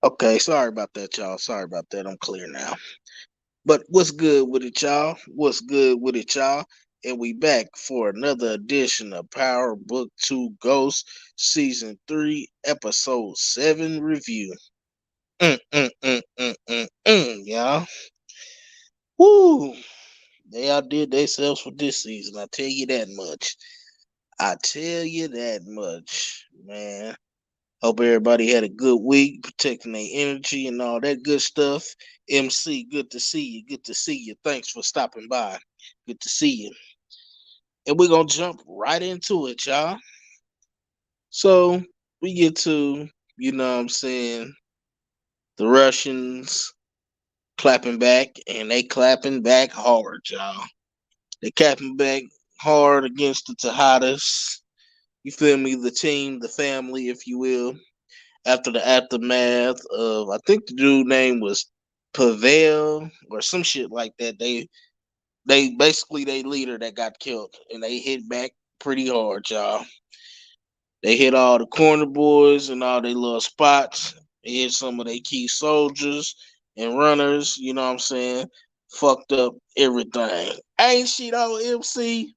Okay, sorry about that, y'all. Sorry about that. I'm clear now. But what's good with it, y'all? What's good with it, y'all? And we back for another edition of Power Book 2 Ghost Season 3, Episode 7 review. Y'all. Woo! They outdid themselves for this season. I tell you that much. I tell you that much, man. Hope everybody had a good week, protecting their energy and all that good stuff. MC, good to see you. Good to see you. Thanks for stopping by. Good to see you. And we're going to jump right into it, y'all. So we get to, what I'm saying, the Russians clapping back, and they clapping back hard, y'all. They clapping back hard against the Tejadas. You feel me? The team, the family, if you will. After the aftermath of, I think the dude name was Pavel or some shit like that. They basically they leader that got killed, and they hit back pretty hard, y'all. They hit all the corner boys and all their little spots. They hit some of their key soldiers and runners. You know what I'm saying? Fucked up everything. Ain't she though, MC?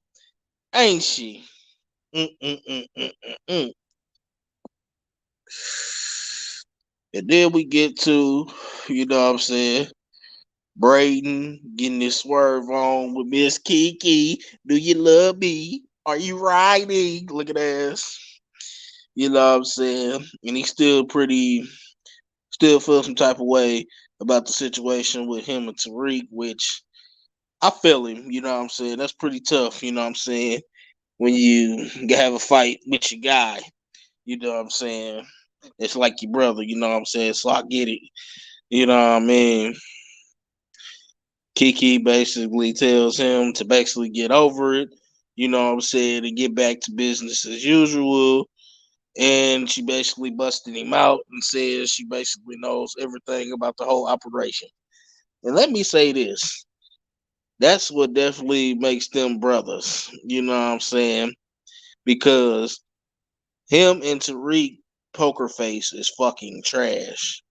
Ain't she? Mm-mm-mm-mm-mm-mm. And then we get to, you know what I'm saying, Braden getting his swerve on with Miss Kiki. Do you love me? Are you riding? Look at that. You know what I'm saying? And he still feels some type of way about the situation with him and Tariq, which I feel him. You know what I'm saying? That's pretty tough. You know what I'm saying? When you have a fight with your guy, you know what I'm saying? It's like your brother. You know what I'm saying? So I get it. You know what I mean? Kiki basically tells him to basically get over it, you know what I'm saying, and get back to business as usual. And she basically busted him out and says she basically knows everything about the whole operation. And let me say this, that's what definitely makes them brothers, you know what I'm saying? Because him and Tariq Poker Face is fucking trash.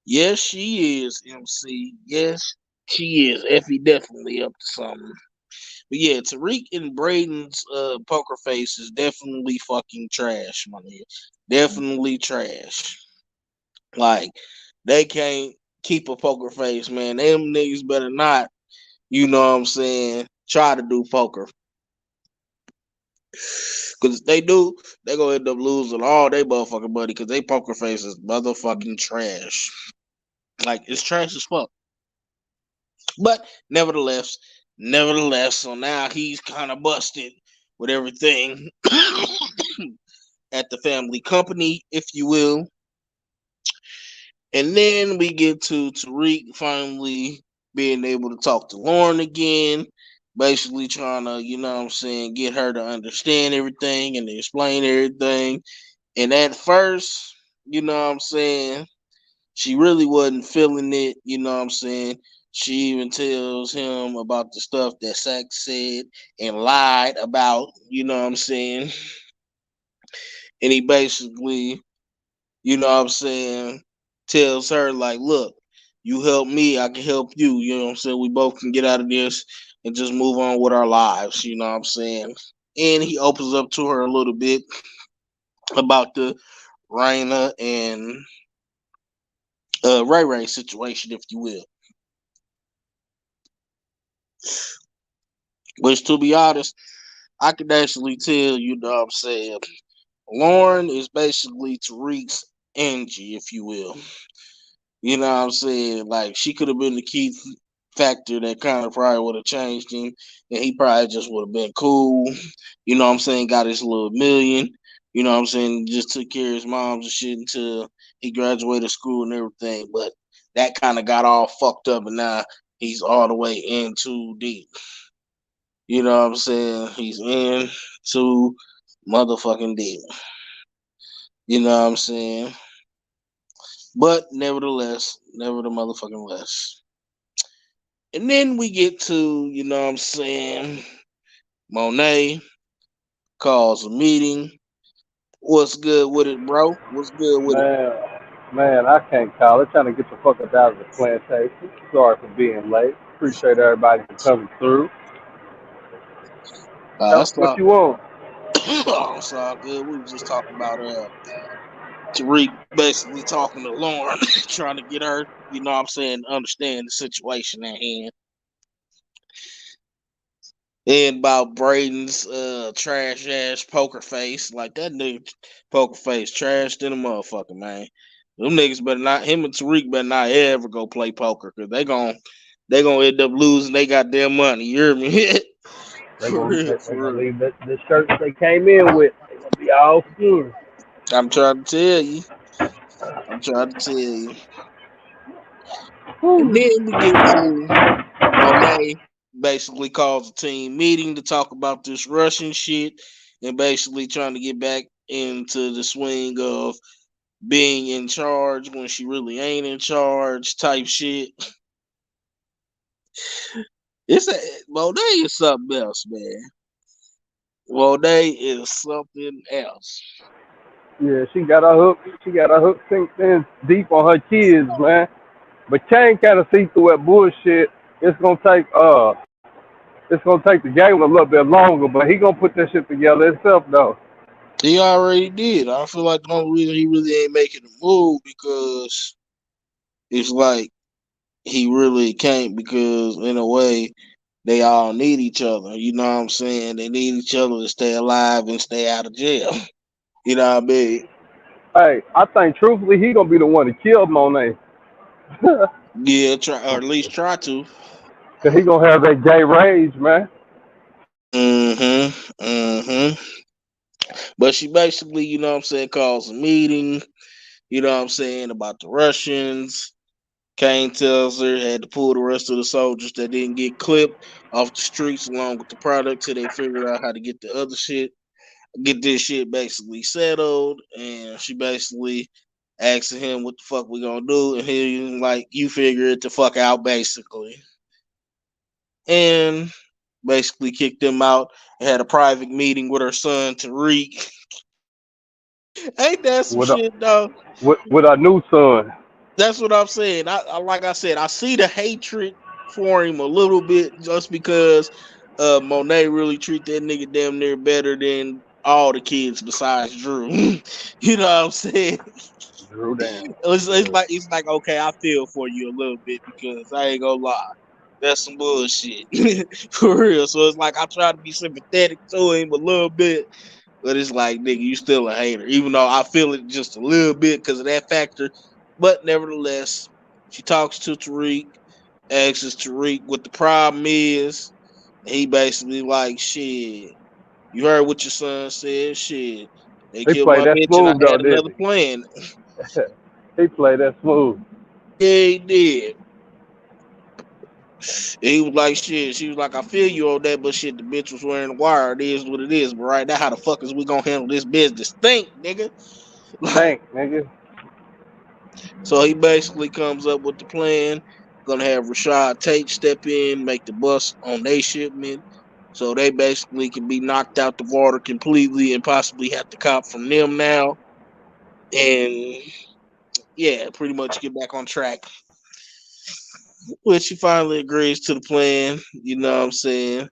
Yes, she is, MC. Yes, she is. Effie definitely up to something. But yeah, Tariq and Braden's poker face is definitely fucking trash, my nigga. Definitely trash. Like, they can't keep a poker face, man. Them niggas better not, you know what I'm saying, try to do poker. Because if they do, they gonna end up losing all they motherfucking money because they poker face is motherfucking trash. Like, it's trash as fuck. But nevertheless, so now he's kind of busted with everything at the family company, if you will. And then we get to Tariq finally being able to talk to Lauren again, basically trying to, you know what I'm saying, get her to understand everything and to explain everything. And at first, you know what I'm saying, she really wasn't feeling it, you know what I'm saying. She even tells him about the stuff that Sax said and lied about, you know what I'm saying. And he basically, you know what I'm saying, tells her, like, look, you help me, I can help you, you know what I'm saying? We both can get out of this and just move on with our lives, you know what I'm saying? And he opens up to her a little bit about the Raina and Ray Ray situation, if you will. Which, to be honest, I can actually tell, you know what I'm saying, Lauren is basically Tariq's Angie, if you will. You know what I'm saying? Like, she could have been the key factor that kind of probably would have changed him, and he probably just would have been cool. You know what I'm saying? Got his little million. You know what I'm saying? Just took care of his moms and shit until he graduated school and everything. But that kind of got all fucked up, and now he's all the way in too deep. You know what I'm saying? He's in too motherfucking deep. You know what I'm saying? But never the motherfucking less. And then we get to, you know what I'm saying, Monet calls a meeting. What's good with it, bro? What's good with it? Man, Man, I can't call. They're trying to get the fuck out of the plantation. Sorry for being late. Appreciate everybody for coming through. That's What all. you want? Oh, it's all good. We was just talking about Tariq basically talking to Lauren, trying to get her, you know what I'm saying, understand the situation at hand. And about Braden's trash ass poker face. Like that nigga poker face trash than a motherfucker, man. Them niggas better not, him and Tariq better not ever go play poker, cause they gonna end up losing they goddamn money. You hear me? They're For gonna real, they're for gonna real. leave the shirts they came in with. They're gonna be all skin. I'm trying to tell you. I'm trying to tell you. And Whew. then we get to Monet basically calls a team meeting to talk about this Russian shit and basically trying to get back into the swing of being in charge when she really ain't in charge type shit. It's a Monet is something else, man. Monet is something else. Yeah, she got her hook. She got her hook sinked in deep on her kids, man. But Kane kind of see through that bullshit. It's gonna take it's gonna take the game a little bit longer, but he gonna put that shit together himself though. He already did. I feel like the only reason he really ain't making a move because it's like he really can't because in a way they all need each other. You know what I'm saying? They need each other to stay alive and stay out of jail. You know what I mean? Hey, I think truthfully he gonna be the one to kill Monet. Yeah, try or at least try to. Cause he gonna have that gay rage, man. Mm-hmm. Mm-hmm. But she basically, you know what I'm saying, calls a meeting, you know what I'm saying, about the Russians. Kane tells her had to pull the rest of the soldiers that didn't get clipped off the streets along with the product till they figured out how to get the other shit, get this shit basically settled. And she basically asking him what the fuck we gonna do, and he like, you figure it the fuck out basically. And basically kicked them out and had a private meeting with her son Tariq. Ain't that some With a shit though? with our new son. That's what I'm saying. I like I said, I see the hatred for him a little bit just because Monet really treat that nigga damn near better than all the kids besides Drew. You know what I'm saying? Drew down. It's it's like okay, I feel for you a little bit because I ain't gonna lie. That's some bullshit. For real. So it's like I try to be sympathetic to him a little bit, but it's like, nigga, you still a hater. Even though I feel it just a little bit because of that factor. But nevertheless, she talks to Tariq, asks Tariq what the problem is. He basically like, shit, you heard what your son said, shit. They He killed played my that bitch and I smooth though, had didn't another he? plan. He played that smooth. Yeah, he did. And he was like, shit. She was like, I feel you on that, but shit, the bitch was wearing the wire. It is what it is. But right now, how the fuck is we gonna handle this business? Think, nigga. Like, Tank, nigga. so he basically comes up with the plan. Gonna have Rashad Tate step in, make the bus on their shipment. So they basically can be knocked out the water completely and possibly have to cop from them now. And yeah, pretty much get back on track. Which she finally agrees to the plan, you know what I'm saying?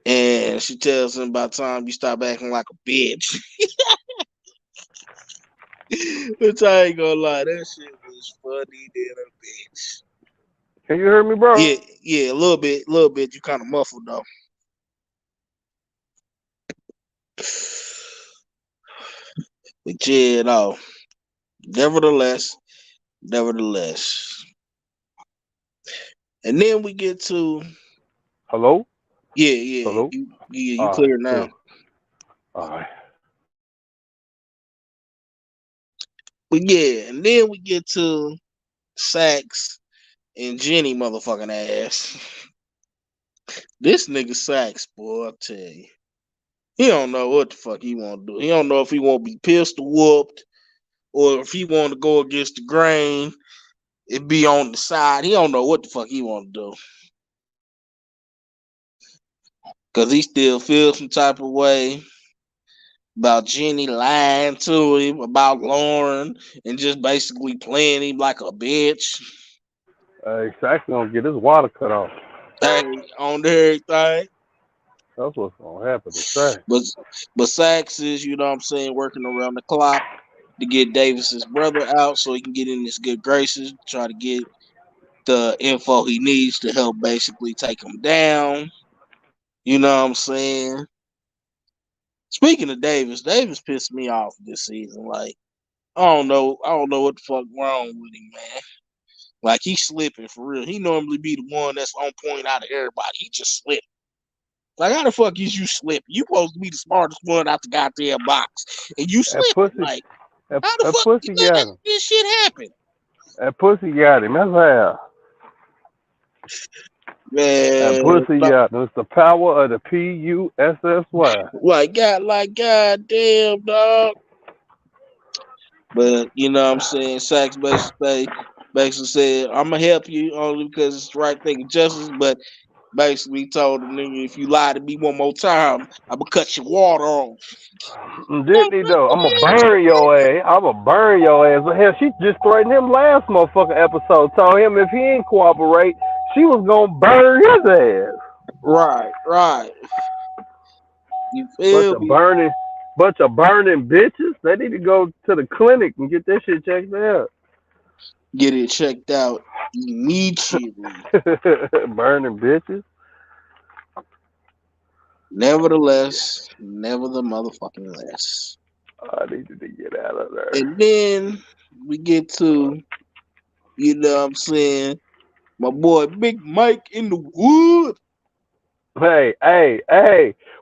And she tells him by the time you stop acting like a bitch. Which I ain't gonna lie, that shit was funny than a bitch. Can you hear me, bro? Yeah, yeah, a little bit, little bit. You kind of muffled though. But yeah, no. Nevertheless, nevertheless. And then we get to Hello? yeah, yeah, Hello? you Alright, clear now. cool. Alright. But yeah, and then we get to Sax and Jenny motherfucking ass. This nigga Sax, boy, I tell you. He don't know what the fuck he want to do. He don't know if he want to be pistol whooped or if he want to go against the grain and be on the side. He don't know what the fuck he want to do. Because he still feels some type of way. about Jenny lying to him about Lauren and just basically playing him like a bitch. Shaq's gonna get his water cut off. Hey, on everything. That's what's gonna happen to Shaq. But but Sachs is, you know what I'm saying, working around the clock to get Davis's brother out so he can get in his good graces, try to get the info he needs to help basically take him down. You know what I'm saying? Speaking of Davis, Davis pissed me off this season. Like, I don't know what the fuck wrong with him, man. Like he's slipping for real. He normally be the one that's on point out of everybody. He just slipped. Like how the fuck is you slipping? You supposed to be the smartest one out the goddamn box, and you That slipping. pussy, Like that, how the that fuck you pussy let got him. this shit happen? That pussy got him. That's how. That Man, pussy got him. It's the power of the PUSSY. like goddamn dog. But you know what I'm saying? Sachs basically said, I'm gonna help you only because it's the right thing of justice, but basically told the nigga if you lie to me one more time, I'm gonna cut your water off. Didn't he though? I'm gonna burn your ass. I'm gonna burn your ass. But hell, she just threatened him last motherfucking episode. Told him if he ain't cooperate, she was gonna burn his ass. Right. You Bunch feel of me? burning, bunch of burning bitches. They need to go to the clinic and get that shit checked out. Get it checked out immediately. Burning bitches. Never the motherfucking less. I needed to get out of there. And then we get to, you know what I'm saying, my boy Big Mike in the wood. Hey.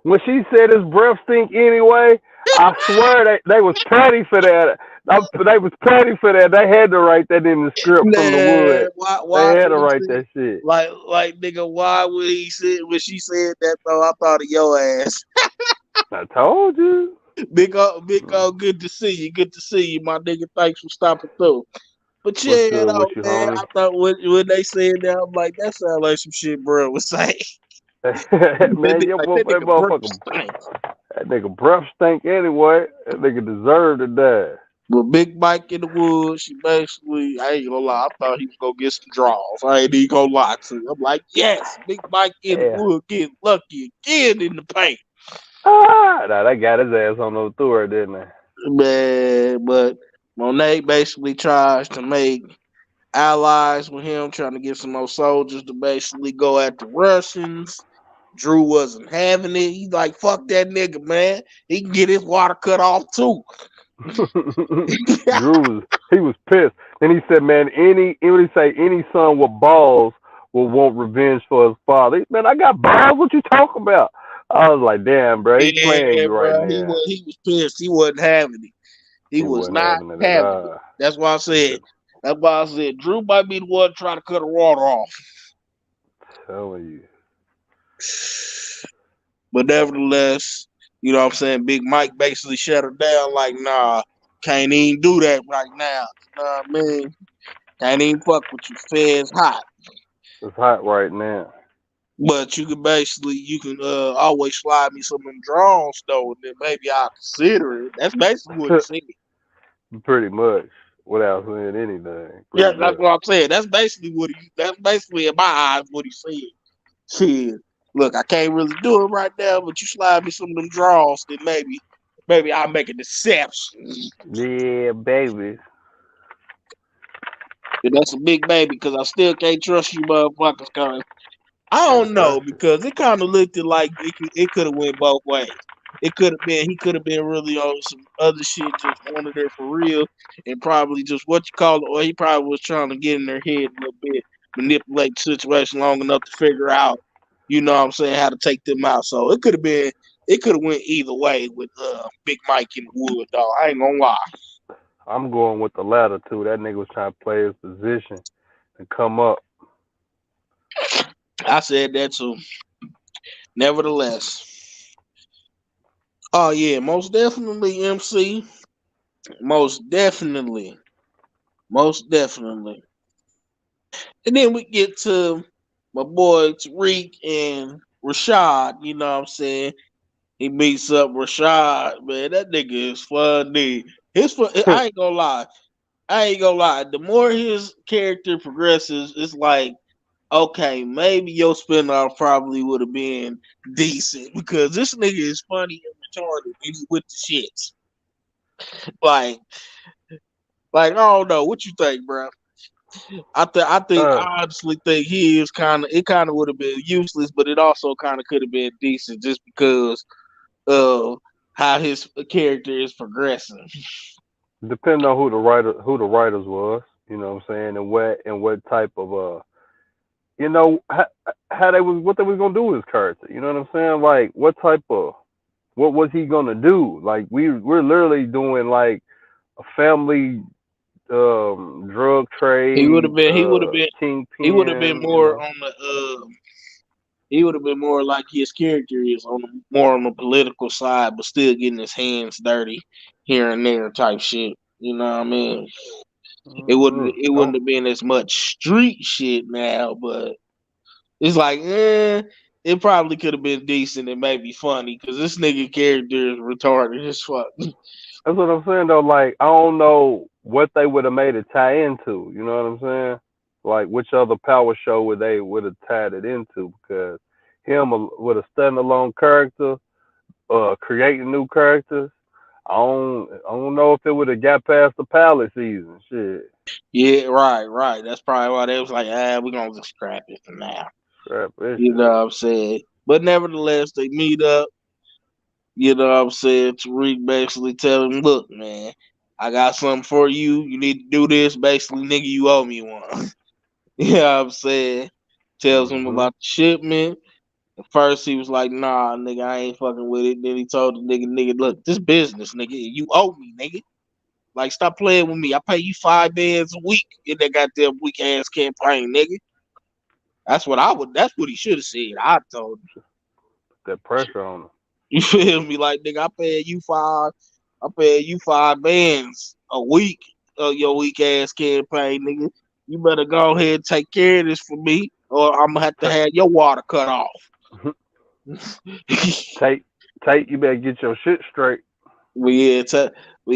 When she said his breath stink anyway, I swear they was petty for that. They was petty for that. They had to write that in the script from the Man, wood. They why had would to he write say that shit. like nigga, why would he say when she said that though? I thought of your ass. I told you. Good to see you. Good to see you, my nigga. Thanks for stopping through. But What's yeah, you good know, with you, man, homie? I thought when they said that, I'm like, that sounds like some shit, bro. Was saying Man, your that that nigga breath motherfucker, stink. that nigga breath stink anyway. That nigga deserved to die. But Big Mike in the woods, she basically, I ain't gonna lie, I thought he was gonna get some draws. I ain't even gonna lie to you. I'm like, yes, Big Mike in the Yeah. wood getting lucky again in the paint. Nah, they got his ass on the tour, didn't they? Man, but Monet basically tries to make allies with him, trying to get some more soldiers to basically go at the Russians. Drew wasn't having it. He's like, fuck that nigga, man. He can get his water cut off too. He was pissed. Then he said, "Man, what he say? Any son with balls will want revenge for his father." Man, I got balls. What you talking about? I was like, "Damn, bro, he playing Yeah, you right bro. now." He was pissed. He wasn't having it. He He was wasn't not having it at having it. all. That's why I He said. said, That's why I said Drew might be the one trying to cut the water off. "Telling you." But nevertheless, you know what I'm saying? Big Mike basically shut her down like, nah, can't even do that right now. You know what I mean? Can't even fuck with you. Feds hot. It's hot right now. But you can always slide me some of them drones though, and then maybe I'll consider it. That's basically what he said. Pretty much, without saying anything. Pretty Yeah, that's much. what I'm saying. That's basically in my eyes what he said. Shit. Look, I can't really do it right now, but you slide me some of them draws, then maybe I'll make an exception. Yeah, baby. And that's a big baby because I still can't trust you motherfuckers. Cause I Can't don't know trust you. because it kind of looked like it could have went both ways. It could have been he could have been really on some other shit, just wanted her for real, and probably just what you call it, or he probably was trying to get in their head a little bit, manipulate the situation long enough to figure out, you know what I'm saying, how to take them out. So it could have went either way with Big Mike in the wood, dog. I ain't gonna lie. I'm going with the latter too. That nigga was trying to play his position and come up. I said that too. Nevertheless. Oh yeah, most definitely MC. Most definitely. Most definitely. And then we get to my boy Tariq and Rashad, you know what I'm saying? He beats up Rashad. Man, that nigga is funny. I ain't gonna lie. The more his character progresses, it's like, okay, maybe your spinoff probably would have been decent because this nigga is funny and retarded and he with the shits. Like, I don't know. What you think, bro? I honestly think he is it kind of would have been useless, but it also kind of could have been decent just because of how his character is progressing. Depending on who the writers was, you know what I'm saying, and what type of how they was what they was gonna do with his character. You know what I'm saying? Like what was he gonna do? Like we're literally doing like a family drug He would have trade been. He would have been kingpin. You more know, on the. He would have been more like his character is more on the political side, but still getting his hands dirty here and there type shit. You know what I mean? It wouldn't don't have been as much street shit now, but it's like, it probably could have been decent and maybe funny because this nigga character is retarded as fuck. That's what I'm saying though. Like I don't know what they would have made it tie into. You know what I'm saying? Like which other power show would they would have tied it into? Because him with a standalone character, creating new characters. I don't know if it would have got past the pilot season. Shit, Yeah, right. That's probably why they was like, we're gonna just scrap it for now. crap, this You know shit. what I'm saying? But nevertheless, they meet up. You know what I'm saying? Tariq basically tell him, look, man, I got something for you. You need to do this. Basically, nigga, you owe me one. You know what I'm saying? Tells him Mhm. about the shipment. At first, he was like, nah, nigga, I ain't fucking with it. Then he told the nigga, look, this business, nigga, you owe me, nigga. Like, stop playing with me. I pay you $5 a week in that goddamn weak ass campaign, nigga. That's what he should have said. I told him. That pressure on him. You feel me? Like, nigga, I pay you $5 a week of your weak ass campaign, nigga. You better go ahead and take care of this for me, or I'm gonna have to have your water cut off. Tate, Tate, you better get your shit straight. But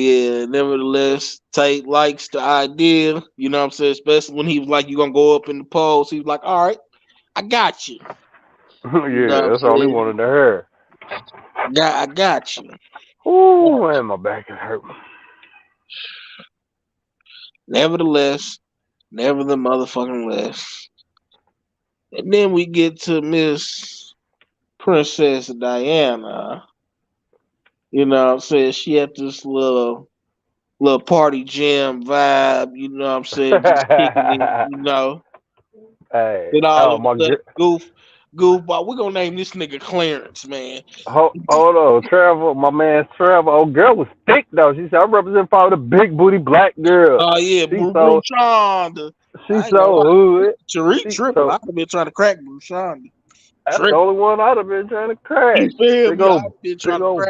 yeah, nevertheless, Tate likes the idea. You know what I'm saying? Especially when he was like, you gonna go up in the polls. He was like, all right, I got you. You know what Yeah, I'm that's all he saying? wanted to hear. I got you. Ooh, man, my back is hurting. Nevertheless, never the motherfucking less. And then we get to Miss Princess Diana. You know what I'm saying? She had this little party jam vibe, you know what I'm saying? Just kicking it, you know. Hey, And all oh of a my sudden, god. goofball, we're gonna name this nigga Clarence, man. Hold on, Trevor, my man Trevor. Oh, girl was thick though. She said I represent probably the big booty black girl. Oh yeah, She so Brushonda. she I ain't gonna so lie. hood. Tariq She tripping. so I could have been trying to crack Brushonda. that's the Tripping. only one I'd have been trying to You crack. feel Big me? old big old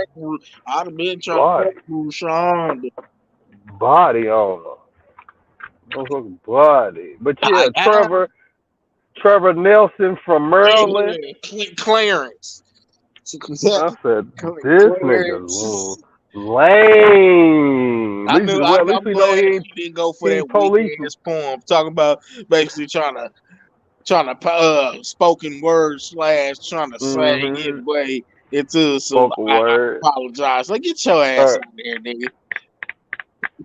I'd have been trying to crack body Brushonda. body on her. Motherfucking body. But yeah, I Trevor Nelson from Maryland. Clarence. I said this nigga's Clarence. lame. At least I'm we know glad he didn't go for he that ain't weak police ass poem. Talking about basically trying to spoken word slash trying to sing his mm-hmm. way into some Spoken I word. apologize. Like get your All ass right. out of here, nigga.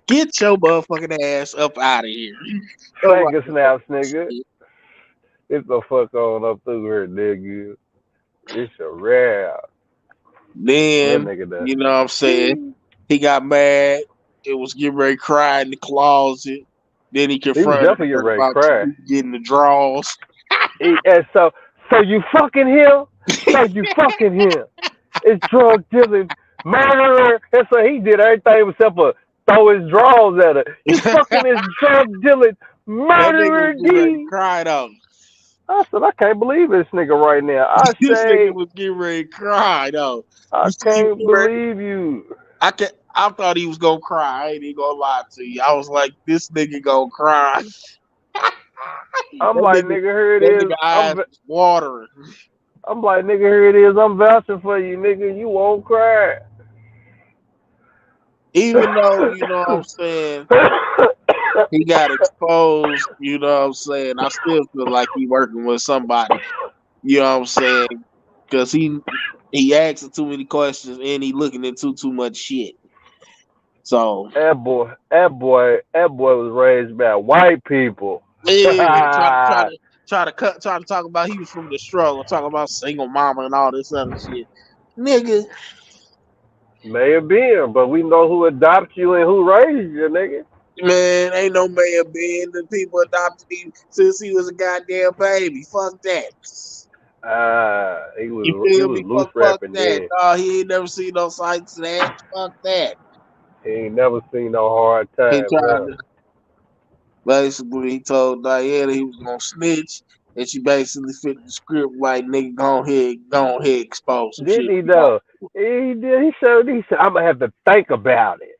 Get your motherfucking ass up out of here. All right. Finger snaps, nigga. Get the fuck on up through here, nigga. It's a rare. That Then, nigga you know what I'm saying? there. He got mad. It was getting ready to cry in the closet. Then he He was confronted definitely getting her ready to about cry. getting the draws. And so you fucking him? So you fucking him? It's drug dealing, murderer. And so he did everything except for throw his drawers at her. You fucking this drug dealing That nigga was murderer, getting ready to D. cry though. I said, I can't believe this nigga right now. This nigga was getting ready to cry though. I You see, he was can't getting ready. believe you. I thought he was gonna cry. I ain't even gonna lie to you. I was like, this nigga gonna cry. I'm that like, nigga, nigga, here it that is. nigga eyes was watering. I'm like, nigga, here it is. I'm vouching for you, nigga. You won't cry. Even though, you know what I'm saying, he got exposed, you know what I'm saying, I still feel like he working with somebody, you know what I'm saying, because he asking too many questions and he looking into too much shit. So that boy was raised by white people. yeah, try to talk about he was from the struggle, talking about single mama and all this other shit. Nigga, May have been, but we know who adopted you and who raised you, nigga. man, ain't no man being the people adopted him since he was a goddamn baby. Fuck that. He You was he feel was me? loose Fuck rapping that. then. Nah, he ain't never seen no sights of that. Fuck that. He ain't never seen no hard He times, tried huh? to basically he told Diana he was gonna snitch, and she basically fit the script like nigga go ahead, expose some Didn't shit. he though? He did. He said, I'm gonna have to think about it.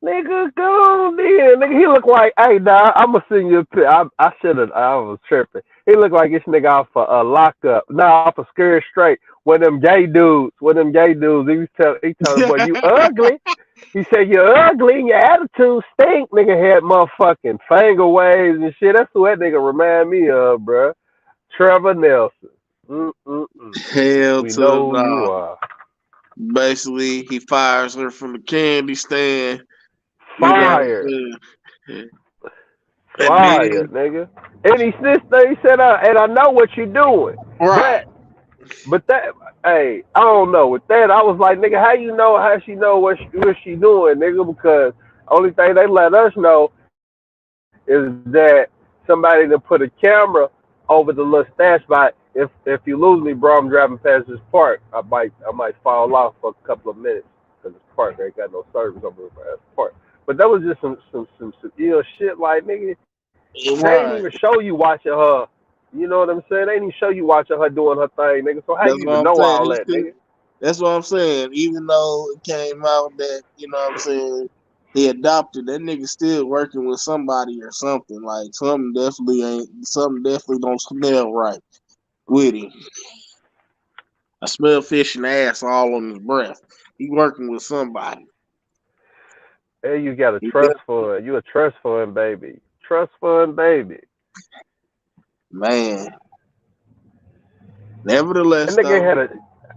Nigga, go on then. Nigga, he look like, hey, dog, I'm gonna send you a pic. I should have, I was tripping. He looked like this nigga off for a lockup. Nah, off a Scared Straight. One of them gay dudes, he told him, boy, you ugly. He said, you're ugly and your attitude stink. Nigga had motherfucking finger waves and shit. That's who that nigga remind me of, bruh. Trevor Nelson. Mm-mm-mm. Hell We to the know who you no. are. Basically, he fires her from the candy stand. You know what Fired. I'm saying? And Fired, then nigga. And he snitched. He said, and I know what you're doing. right. But that, hey, I don't know. With that, I was like, nigga, how she know what she doing, nigga? Because only thing they let us know is that somebody to put a camera over the little stash spot. If you lose me, bro, I'm driving past this park. I might fall off for a couple of minutes because this park ain't got no service over the park. But that was just some ill shit. Like, nigga, they ain't even Right. show you watching her. You know what I'm saying? They ain't even show you watching her doing her thing, nigga. So how That's you what even I'm know saying. all He that, still nigga? That's what I'm saying. Even though it came out that, you know what I'm saying, he adopted, that nigga still working with somebody or something. Like something definitely don't smell right with him. I smell fish and ass all on his breath. He working with somebody. Hey, you got a He trust def- fund. You a trust fund baby. Trust fund baby. Man. That Nevertheless nigga though. had a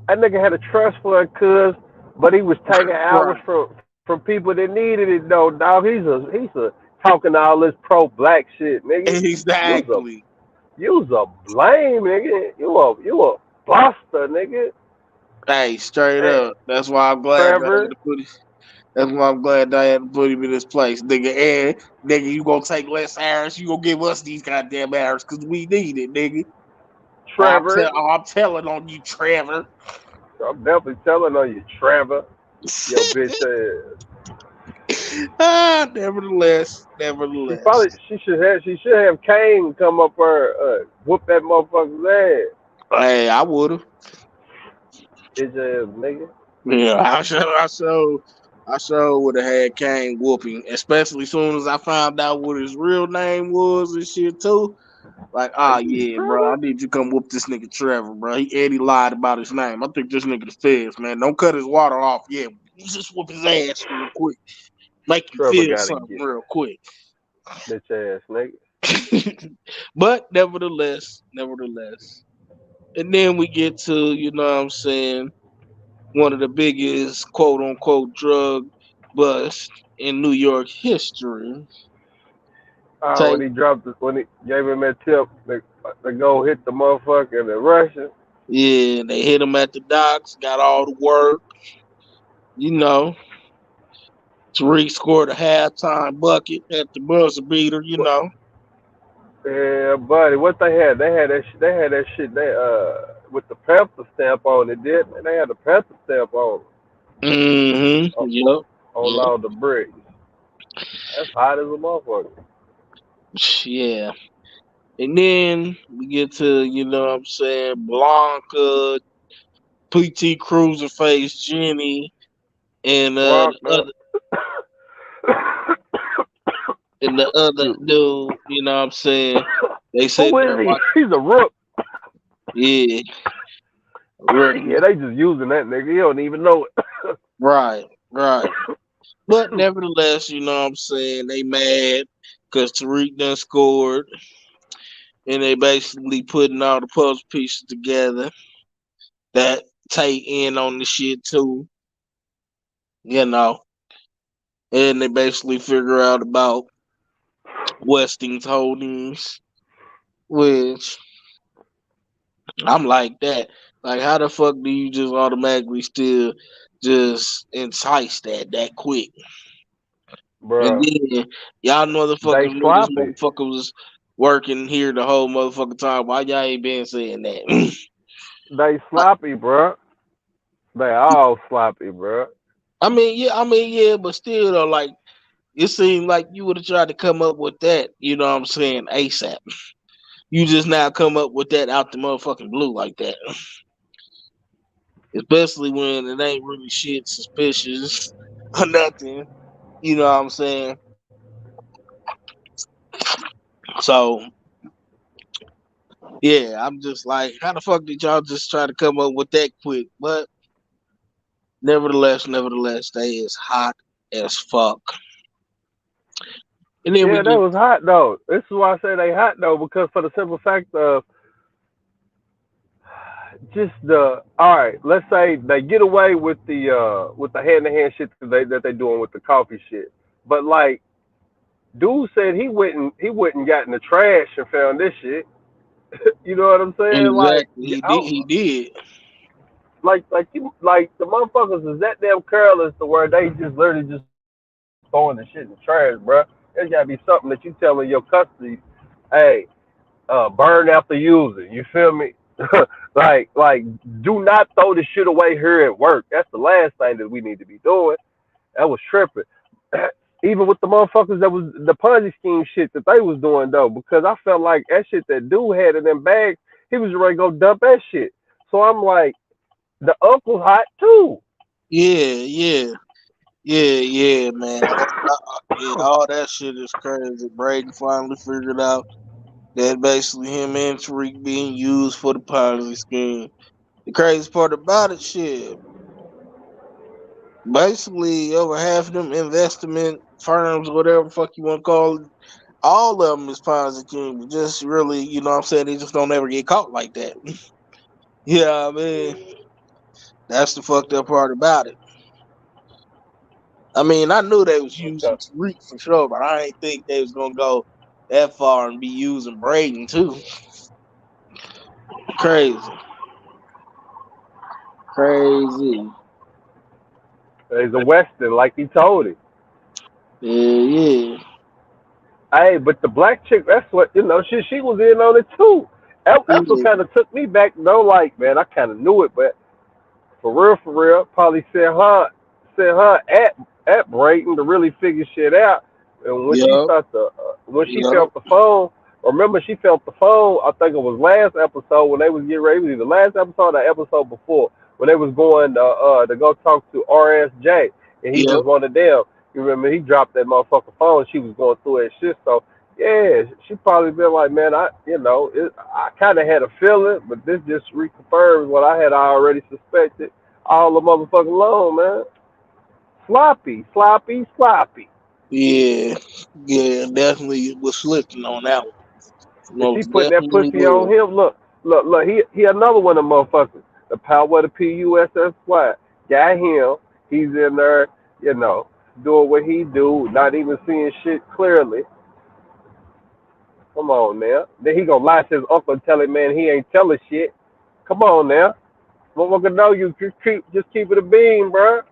that nigga had a trust fund, cuz, but he was taking hours Right. from people that needed it though, dog. He's a talking all this pro black shit, nigga. You was a Exactly. you was a blame, nigga. You a buster, nigga. Hey, straight Hey, up. That's why I'm glad that I had Trevor. to put it. That's why I'm glad I had to put him in this place, nigga. And nigga, you gonna take less hours? You gonna give us these goddamn hours because we need it, nigga. Trevor. I'm telling on you, Trevor. I'm definitely telling on you, Trevor. Yo, bitch ass. She Nevertheless. probably she should have Kane come up her whoop that motherfucker's ass. Hey, I would have. Bitch ass nigga. Yeah, I sure would have had Kane whooping, especially soon as I found out what his real name was and shit too. Like, Are ah, you yeah, bro, I Trevor? need you to come whoop this nigga Trevor, bro. He lied about his name. I think this nigga the feds, man. Don't cut his water off. Yeah, you just whoop his ass real quick. Make him Trevor feel gotta something get real quick. bitch ass nigga. But nevertheless. And then we get to, you know what I'm saying, one of the biggest quote unquote drug busts in New York history. When Take when he gave him that tip to go hit the motherfucker in the Russian. Yeah, they hit him at the docks, got all the work, you know. Tariq scored a halftime bucket at the buzzer beater, you What? know. Yeah, buddy. What they had? They had that shit. They with the Panther stamp on it. Did they had the Panther stamp Mm-hmm. on Yep. on Yep. all the bricks. That's hot as a motherfucker. Yeah. And then we get to, you know what I'm saying, Blanca, PT Cruiser face Jenny, and Blanca. the other Shoot. dude, you know what I'm saying? They Who sitting is there watching. he? He's a rook. Yeah. Yeah, they just using that nigga. He don't even know it. Right, right. But nevertheless, you know what I'm saying, they mad because Tariq done scored and they basically putting all the puzzle pieces together that take in on the shit too, you know. And they basically figure out about Westing's holdings, which I'm like that. Like, how the fuck do you just automatically still just entice that quick? And Bruh, then y'all they motherfuckers knew this sloppy. motherfucker was working here the whole motherfucking time. Why y'all ain't been saying that? They sloppy, bruh. They all sloppy, bruh. yeah, but still though, like it seemed like you would have tried to come up with that, you know what I'm saying, ASAP. You just now come up with that out the motherfucking blue like that. Especially when it ain't really shit suspicious or nothing. You know what I'm saying? So yeah, I'm just like, how the fuck did y'all just try to come up with that quick? But nevertheless, they is hot as fuck. And then we Yeah, that get was hot though. This is why I say they hot though, because for the simple fact of just the all right, let's say they get away with the hand to hand shit that they doing with the coffee shit. But like dude said he went and got in the trash and found this shit. You know what I'm saying? Like exactly he did. like the motherfuckers is that damn careless to where they just literally just throwing the shit in the trash, bro. There's gotta be something that you telling your custody, hey, burn after using. You feel me? like, do not throw the shit away here at work. That's the last thing that we need to be doing. That was tripping. Even with the motherfuckers that was the Ponzi scheme shit that they was doing though, because I felt like that shit that dude had in them bags, he was ready to go dump that shit. So I'm like, the uncle's hot too. Yeah, man. Yeah, all that shit is crazy. Braden finally figured out that basically him and Tariq being used for the Ponzi scheme. The crazy part about it, shit, basically over half of them investment firms, whatever the fuck you want to call it, all of them is Ponzi schemes. Just really, you know what I'm saying? They just don't ever get caught like that. Yeah, I mean, that's the fucked up part about it. I mean, I knew they was using Okay. Tariq for sure, but I didn't think they was gonna go that far and be using Braden too. Crazy, crazy. He's a Western, like he told him. Yeah, Hey, but the black chick, that's what she was in on it too. That's what yeah, kind of took me back though. Like, man, I kind of knew it, but for real, probably sent her at Brayton to really figure shit out. And when she yep, felt when she yep, felt the phone, remember she felt the phone. I think it was last episode when they was getting ready. It was either last episode or the episode before when they was going to go talk to RSJ, and he yep. was one of them. You remember he dropped that motherfucker phone. She was going through that shit. So yeah, she probably been like, man, I kind of had a feeling, but this just reconfirms what I had already suspected all the motherfucking long, man. Sloppy, sloppy, sloppy. Yeah, yeah, definitely was slipping on that one. And she Most putting that definitely pussy on was. him. Look. He another one of them motherfuckers. The power of the PUSSY. Got him. He's in there, you know, doing what he do, not even seeing shit clearly. Come on now. Then he gonna lie to his uncle and tell him, man, he ain't telling shit. Come on now. Motherfucker know you. Just keep it a bean, bro.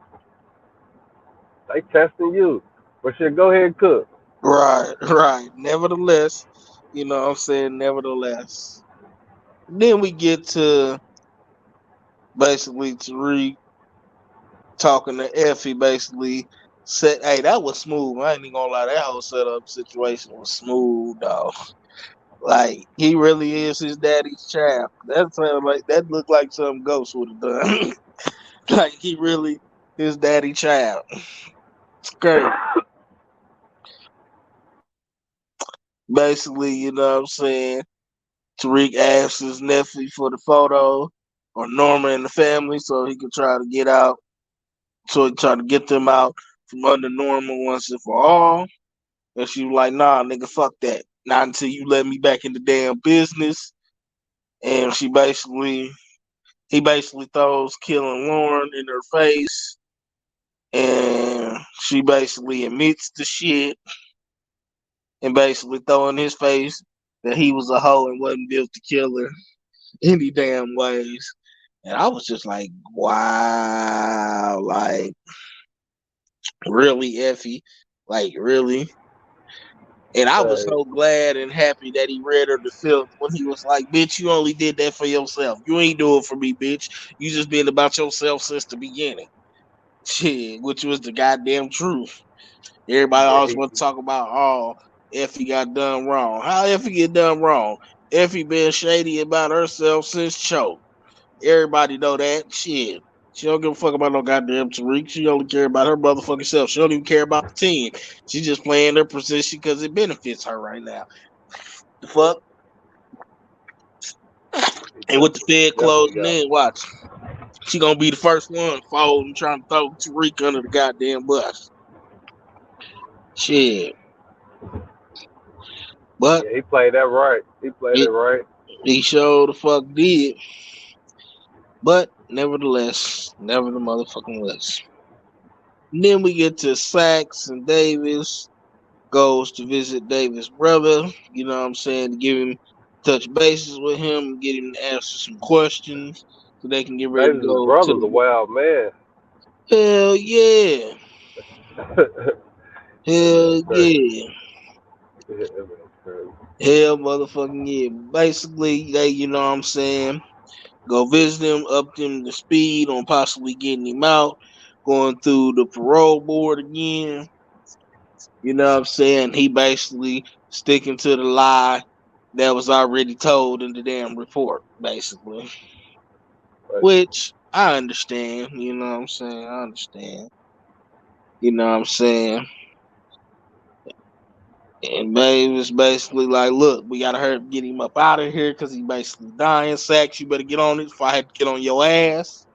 They testing you. But shit, go ahead and cook. Right, right. Nevertheless, you know what I'm saying? Nevertheless. Then we get to basically Tariq talking to Effie, basically said, hey, that was smooth. I ain't even gonna lie, that whole setup situation was smooth, dog. Like, he really is his daddy's child. That sound like that looked like something Ghost would have done. Like, he really his daddy child. It's crazy. Basically, you know what I'm saying? Tariq asked his nephew for the photo. or Norma and the family, so he could try to get out. So he tried to get them out from under Norma once and for all. And she was like, "Nah, nigga, fuck that. Not until you let me back in the damn business." And he basically throws killing Lauren in her face, and she basically admits the shit, and basically throw in his face that he was a hoe and wasn't built to kill her any damn ways. And I was just like, wow, like really, Effie, like really. And I was so glad and happy that he read her the filth when he was like, "Bitch, you only did that for yourself. You ain't do it for me, bitch. You just been about yourself since the beginning." Shit, which was the goddamn truth. Everybody always want to talk about, oh, Effie got done wrong. How Effie get done wrong? Effie been shady about herself since Choke. Everybody know that. Shit. She don't give a fuck about no goddamn Tariq. She only care about her motherfucking self. She don't even care about the team. She just playing her position because it benefits her right now. The fuck? And with the Fed closing in, watch. She gonna be the first one following trying to throw Tariq under the goddamn bus. Shit. But he played that right. He played it right. He sure the fuck did. But nevertheless, never the motherfucking less. And then we get to Saxe and Davis goes to visit Davis' brother, you know what I'm saying, to give him touch bases with him, get him to answer some questions so they can get ready to Davis' go to brother's a the wild man. hell yeah. Hell yeah. Hell motherfucking yeah. Basically, they, you know what I'm saying, go visit him, up them the speed on possibly getting him out, going through the parole board again. You know what I'm saying? He basically sticking to the lie that was already told in the damn report, basically. Right. Which I understand, you know what I'm saying? I understand. You know what I'm saying? And babe was basically like, look, we gotta hurry up, get him up out of here because he basically dying. Sax, you better get on it if I had to get on your ass.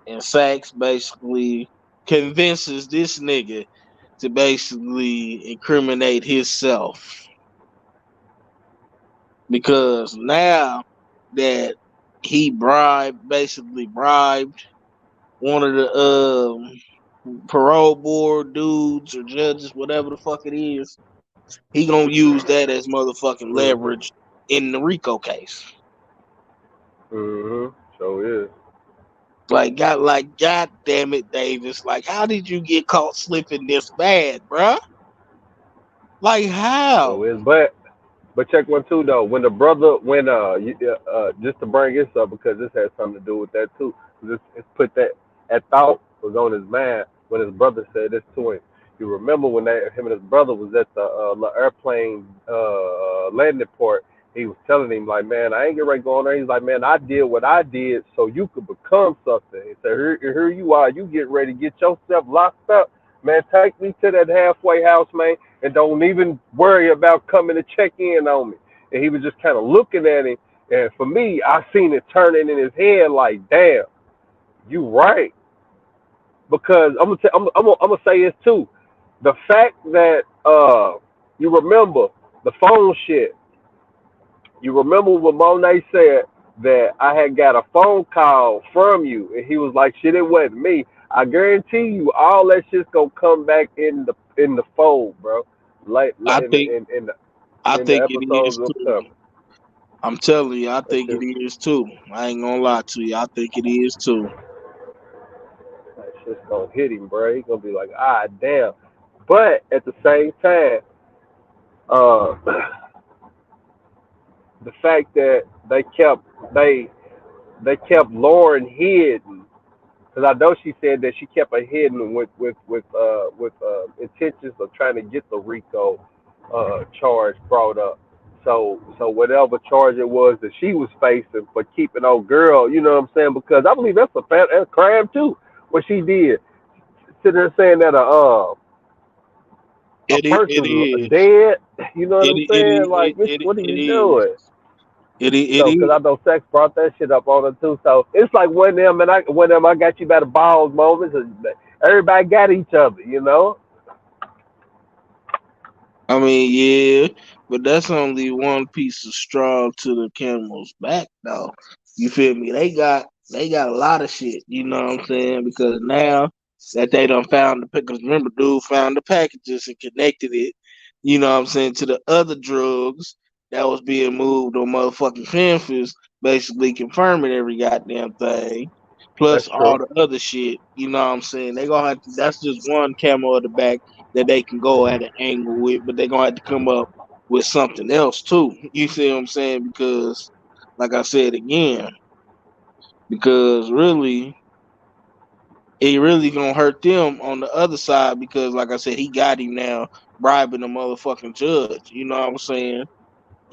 And Sax basically convinces this nigga to basically incriminate himself. Because now that he basically bribed one of the parole board dudes or judges, whatever the fuck it is, he gonna use that as motherfucking leverage in the RICO case. So is. Like, god damn it, Davis. Like, how did you get caught slipping this bad, bruh? Like, how? So is. But check one too though. When the brother, just to bring this up because this has something to do with that too. It's put that thought was on his mind when his brother said this to him. You remember when him and his brother was at the airplane landing port? He was telling him like, man, I ain't get ready to go on there. He's like, man, I did what I did so you could become something. He said, here you are. You get ready to get yourself locked up. Man, take me to that halfway house, man, and don't even worry about coming to check in on me. And he was just kind of looking at him. And for me, I seen it turning in his head like, damn, you right. Because I'm gonna say this too. The fact that you remember the phone shit. You remember when Monet said that I had got a phone call from you, and he was like, "Shit, it wasn't me." I guarantee you, all that shit's gonna come back in the fold, bro. Like I in think in in the, I in the think it is episodes too. upcoming. I'm telling you, I That think shit, it is too. I ain't gonna lie to you. I think it is too. that shit's gonna hit him, bro. He's gonna be like, ah, damn. But at the same time, uh, the fact that they they kept Lauren hidden. Because I know she said that she kept her hidden with intentions of trying to get the RICO charge brought up. So whatever charge it was that she was facing for keeping old girl, you know what I'm saying? Because I believe that's a crime too. What she did, sitting there saying that a It person's is. dead, you know what I'm It saying? Like, what are it you is. doing? It So, because is. I know Sex brought that shit up on her too. So it's like one of them, and one of them I got you by the balls moments. Everybody got each other, you know. I mean, yeah, but that's only one piece of straw to the camel's back, though. You feel me? They got a lot of shit. You know what I'm saying? Because now that they done found the because remember, dude found the packages and connected it. You know what I'm saying to the other drugs that was being moved on motherfucking Memphis, basically confirming every goddamn thing. Plus That's all true. the other shit. You know what I'm saying? They gonna have to. That's just one camel at the back that they can go at an angle with, but they're gonna have to come up with something else too. You see what I'm saying? Because, like I said again, because really, it really gonna hurt them on the other side. Because, like I said, he got him now bribing the motherfucking judge. You know what I'm saying?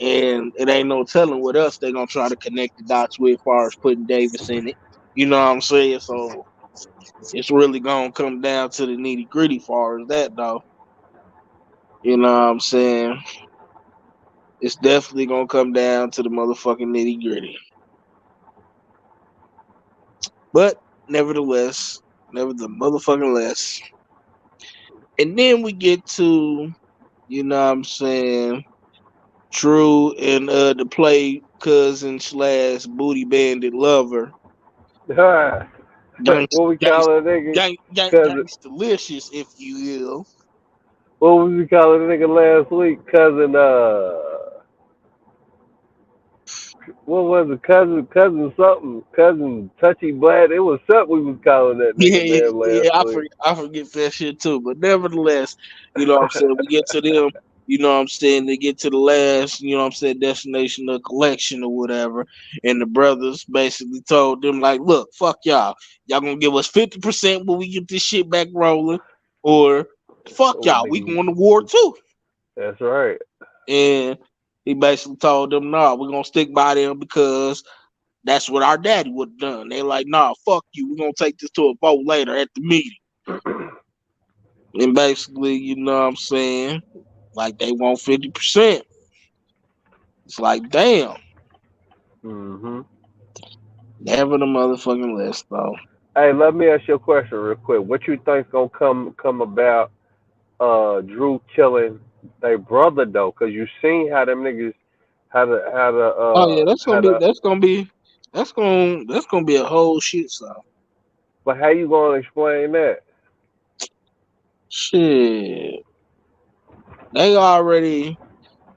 And it ain't no telling what else they gonna try to connect the dots with, as far as putting Davis in it. You know what I'm saying? So it's really gonna come down to the nitty gritty, far as that though. You know what I'm saying? It's definitely gonna come down to the motherfucking nitty gritty. But nevertheless, never the motherfucking less. And then we get to, you know what I'm saying, True and the play cousin slash booty bandit lover. Gang, What we gang, call a nigga? Cousin. gangsta delicious, if you will. What was we calling a nigga last week? Cousin. What was it? Cousin something. Cousin touchy blad. It was something we was calling that Yeah, nigga yeah, man yeah. last week. I forget that shit too. But nevertheless, you know what I'm saying? We get to them, you know what I'm saying? They get to the last, you know what I'm saying, destination of collection or whatever. And the brothers basically told them, like, look, fuck y'all. Y'all gonna give us 50% when we get this shit back rolling, or fuck Oh y'all. We nigga, going to war too. that's right. And he basically told them, nah, we're gonna stick by them because that's what our daddy would have done. They like, nah, fuck you. We're gonna take this to a vote later at the meeting. And basically, you know what I'm saying? Like they want 50%. It's like, damn. Mhm. Never the motherfucking list, though. Hey, let me ask you a question real quick. What you think's gonna come about Drew killing their brother though? Cause you seen how them niggas Oh yeah, that's gonna how be to that's gonna be a whole shit so but how you gonna explain that? shit. They already,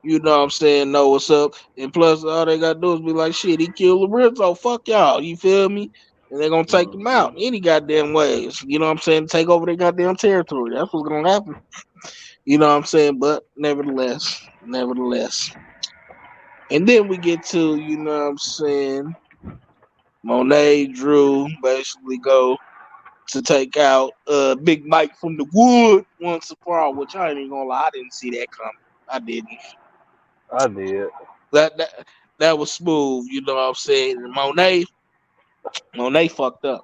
you know what I'm saying, know what's up. And plus all they gotta do is be like, shit, he killed Lorenzo, fuck y'all, you feel me? And they're gonna take him Mhm. out any goddamn ways. You know what I'm saying? Take over their goddamn territory. That's what's gonna happen. You know what I'm saying? But nevertheless. And then we get to, you know what I'm saying, Monet, Drew basically go to take out Big Mike from the wood once and for all, which I ain't even gonna lie, I didn't see that coming. I didn't. I did. That was smooth, you know what I'm saying? And Monet fucked up.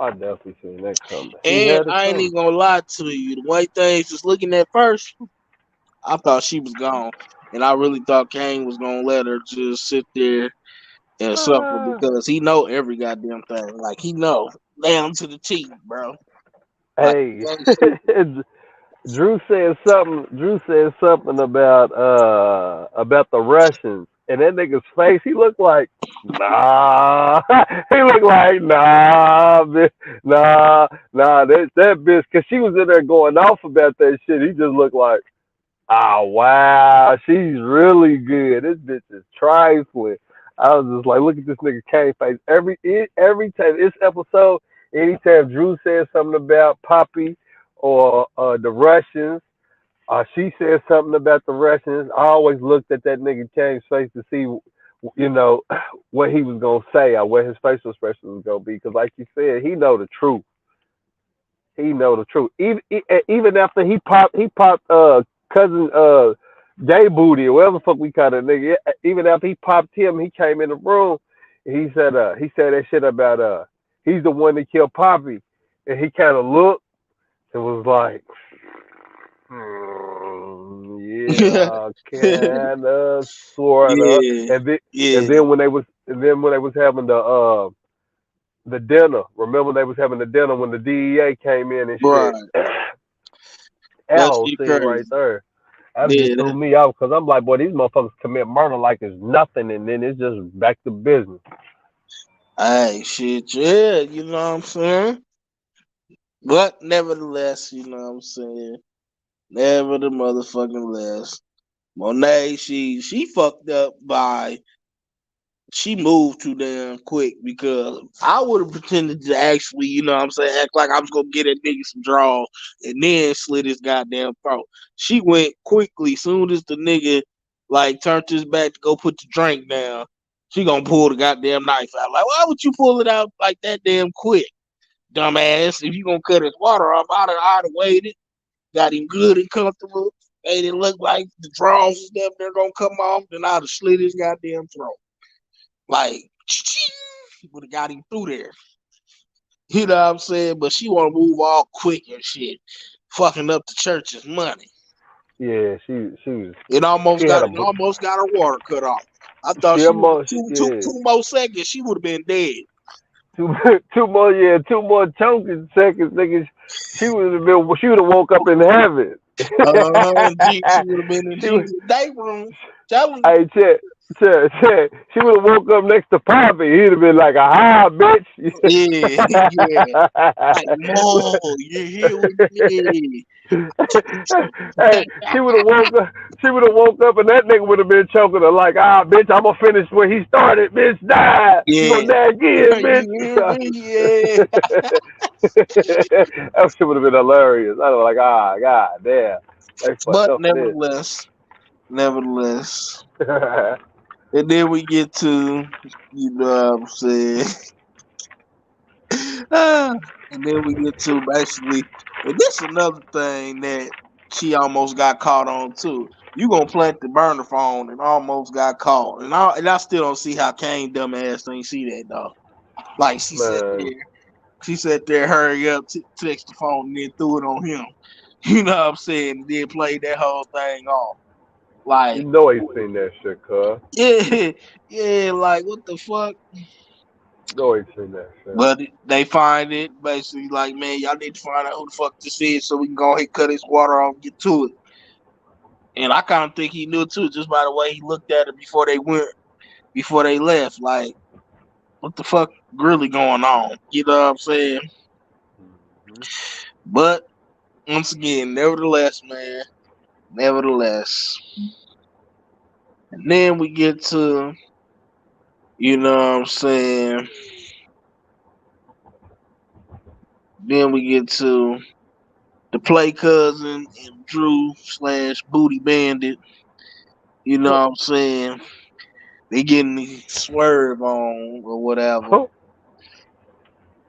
I definitely seen that coming. He And had it I ain't coming. even gonna lie to you. The way things was looking at first, I thought she was gone. And I really thought Kane was gonna let her just sit there and suffer Ah. because he know every goddamn thing. Like he know down to the T, bro. Like Hey, he ain't stupid. Drew said something about the Russians, and that nigga's face. He looked like nah. He looked like nah, nah. That bitch, cause she was in there going off about that shit. He just looked like, oh wow, she's really good. This bitch is trifling. I was just like, look at this nigga Kane face. Every time this episode, anytime Drew says something about Poppy or the Russians, she said something about the Russians. I always looked at that nigga Kane's face to see, you know, what he was gonna say or what his facial expression was gonna be. Because, like you said, he know the truth. He know the truth. Even after he popped cousin gay booty or whatever the fuck we call that nigga. Even after he popped him, he came in the room. He said that shit about he's the one that killed Poppy, and he kind of looked and was like, Yeah, kind of, sorta. Yeah, And then and yeah, then when they was having the dinner. Remember they was having the dinner when the DEA came in and shit. right. That That whole shit scene right crazy. there. That just Yeah, threw me off because I'm like, boy, these motherfuckers commit murder like it's nothing, and then it's just back to business. hey, shit, yeah, you know what I'm saying? But nevertheless, you know what I'm saying? Never the motherfucking less. Monet, she fucked up by she moved too damn quick because I would have pretended to actually, you know what I'm saying, act like I was gonna get that nigga some draws and then slit his goddamn throat. She went quickly, soon as the nigga like turned his back to go put the drink down, she gonna pull the goddamn knife out. Like, why would you pull it out like that damn quick? Dumbass. If you gonna cut his water off, I'd have waited, got him good and comfortable, made it look like the draws was them they're gonna come off, then I'd have slit his goddamn throat. Like, would have got him through there. You know what I'm saying? But she want to move all quick and shit, fucking up the church's money. Yeah, she It almost she had got a it almost got her water cut off. I thought she she was almost yeah two more seconds. She would have been dead. two two more choking seconds, nigga. She would have woke up in heaven. She would have been in she was Jesus' day room. Telling you. hey check. She would have woke up next to Poppy. He'd have been like, "Aha, bitch." Yeah, yeah. Like, Mo, you're here with me. Hey, she would have woke up. She would have woke up, and that nigga would have been choking her like, "Ah, bitch, I'm gonna finish where he started. Bitch, die. You Yeah. gonna die again, bitch." You hear me? Yeah. That shit would have been hilarious. I was like, "Ah, god damn, they fucked But up for this." nevertheless. And then we get to, you know what I'm saying? And then we get to basically, and this is another thing that she almost got caught on too. You gonna plant the burner phone and almost got caught. And I still don't see how Kane dumbass ain't see that though. Like Man, she sat there, hurry up, text the phone, and then threw it on him. You know what I'm saying? And then played that whole thing off. you Like, know he seen that shit, cuz. yeah, yeah, like what the fuck? You know he seen that shit. But they find it basically like, man, y'all need to find out who the fuck this is so we can go ahead and cut his water off and get to it. And I kind of think he knew too, just by the way he looked at it before they left. Like, what the fuck really going on? You know what I'm saying? Mhm. But once again, nevertheless. And then we get to, you know what I'm saying? Then we get to the play cousin and Drew slash Booty Bandit. You know what I'm saying? They getting the swerve on or whatever.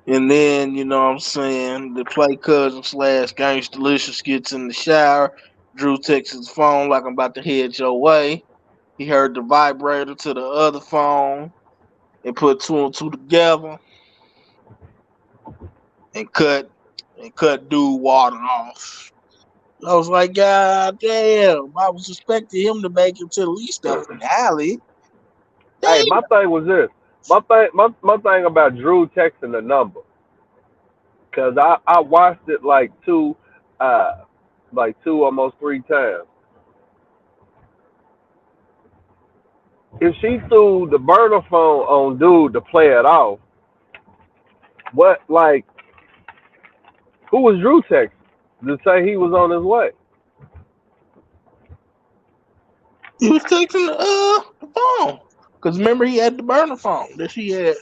And then, you know what I'm saying, the play cousin slash Gangsta Delicious gets in the shower. Drew texts his phone like I'm about to head your way. He heard the vibrator to the other phone and put two and two together and cut dude water off. I was like, God damn, I was expecting him to make it to at least the finale. Hey, Damn. my thing was this. My thing about Drew texting the number, cause I watched it like two almost three times. If she threw the burner phone on dude to play it off, what like who was Drew texting to say he was on his way? He was texting the phone. Cause remember he had the burner phone that she had.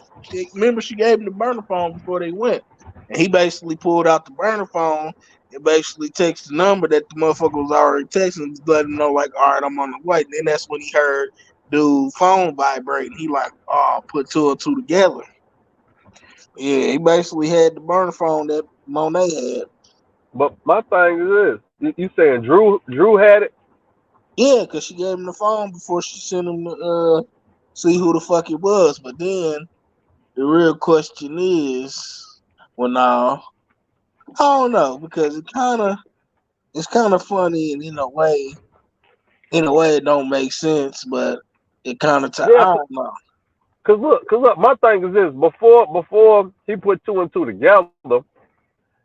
Remember she gave him the burner phone before they went, and he basically pulled out the burner phone and basically texted the number that the motherfucker was already texting, to let him know like, all right, I'm on the way. And then that's when he heard dude phone vibrating. He like, oh, put two and two together. Yeah, he basically had the burner phone that Monet had. But my thing is this: you saying Drew had it? Yeah, cause she gave him the phone before she sent him to see who the fuck it was. But then the real question is, well, now I don't know because it's kind of funny and in a way in a way, it don't make sense, but it kind of. Yeah, I don't know. cause look, my thing is this: before he put two and two together,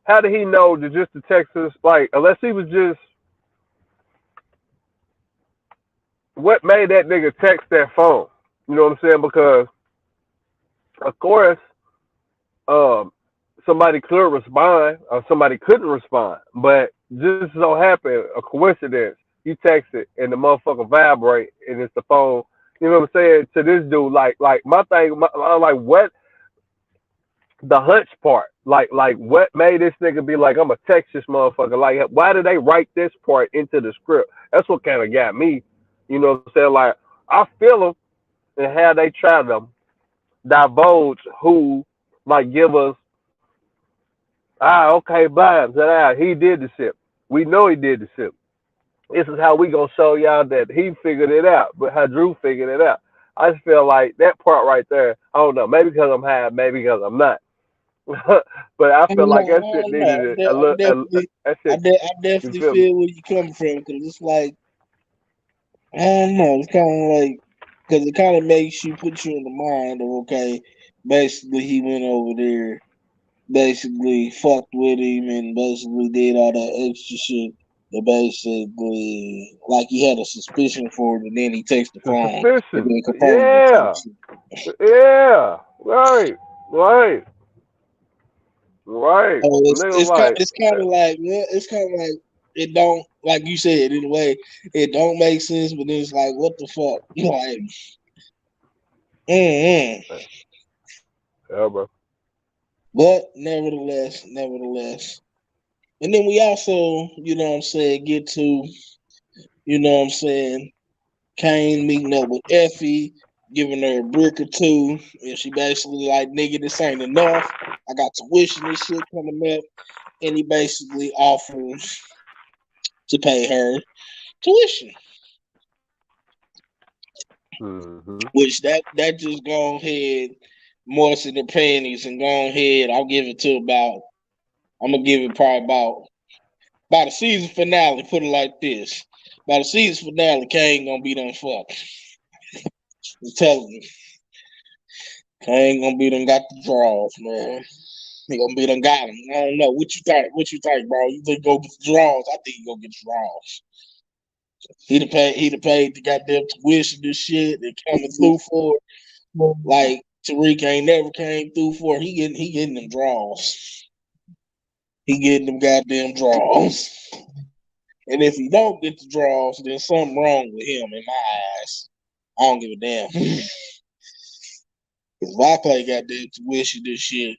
how did he know to just to Texas? Like, unless he was just what made that nigga text that phone? You know what I'm saying? Because of course, um, somebody could respond or somebody couldn't respond, but just so happened a coincidence. You text it and the motherfucker vibrate and it's the phone. You know what I'm saying? To this dude, like my thing, I'm like what the hunch part, like what made this nigga be like, I'm a text this motherfucker. Like, why did they write this part into the script? That's what kind of got me. You know what I'm saying? Like, I feel them and how they try to divulge who, like, give us, okay, bye, he did the shit. We know he did the shit. This is how we gonna show y'all that he figured it out, but how Drew figured it out. I just feel like that part right there. I don't know, maybe because I'm high, maybe because I'm not. But I I feel don't like know. that I shit don't know. needed a little. That shit, I you definitely feel me? feel where you coming from because it's like I don't know. It's kind of like because it kind of makes you put you in the mind of okay, basically he went over there, basically fucked with him, and basically did all that extra shit. That basically like he had a suspicion for it, and then he takes the The phone and suspicion. then confirmed the type Yeah, shit. yeah, right, right, right. So Nigga, like, it's kind of like well, it's kind of like it don't like you said in a way it don't make sense, but then it's like what the fuck, like. Mm-hmm. yeah, bro. But nevertheless. And then we also, what I'm saying, get to, what I'm saying, Kane meeting up with Effie, giving her a brick or two. And she basically like, nigga, this ain't enough. I got tuition and shit coming up. And he basically offers to pay her tuition. Mm-hmm. Which that just go ahead, moisten the panties and go ahead. I'm gonna give it probably about by the season finale, put it like this. By the season finale, Kane gonna be done fucked. I'm telling you. Kane gonna be done got the draws, man. He gonna be done got him. I don't know. What you think? What you think, bro? You think go get the draws? I think he gonna get the draws. He'd have paid the goddamn tuition this shit and coming through for it. Like Tariq ain't never came through for it. He getting them draws. He getting them goddamn draws. And if he don't get the draws, then something wrong with him in my eyes. I don't give a damn. If I play goddamn tuition this shit,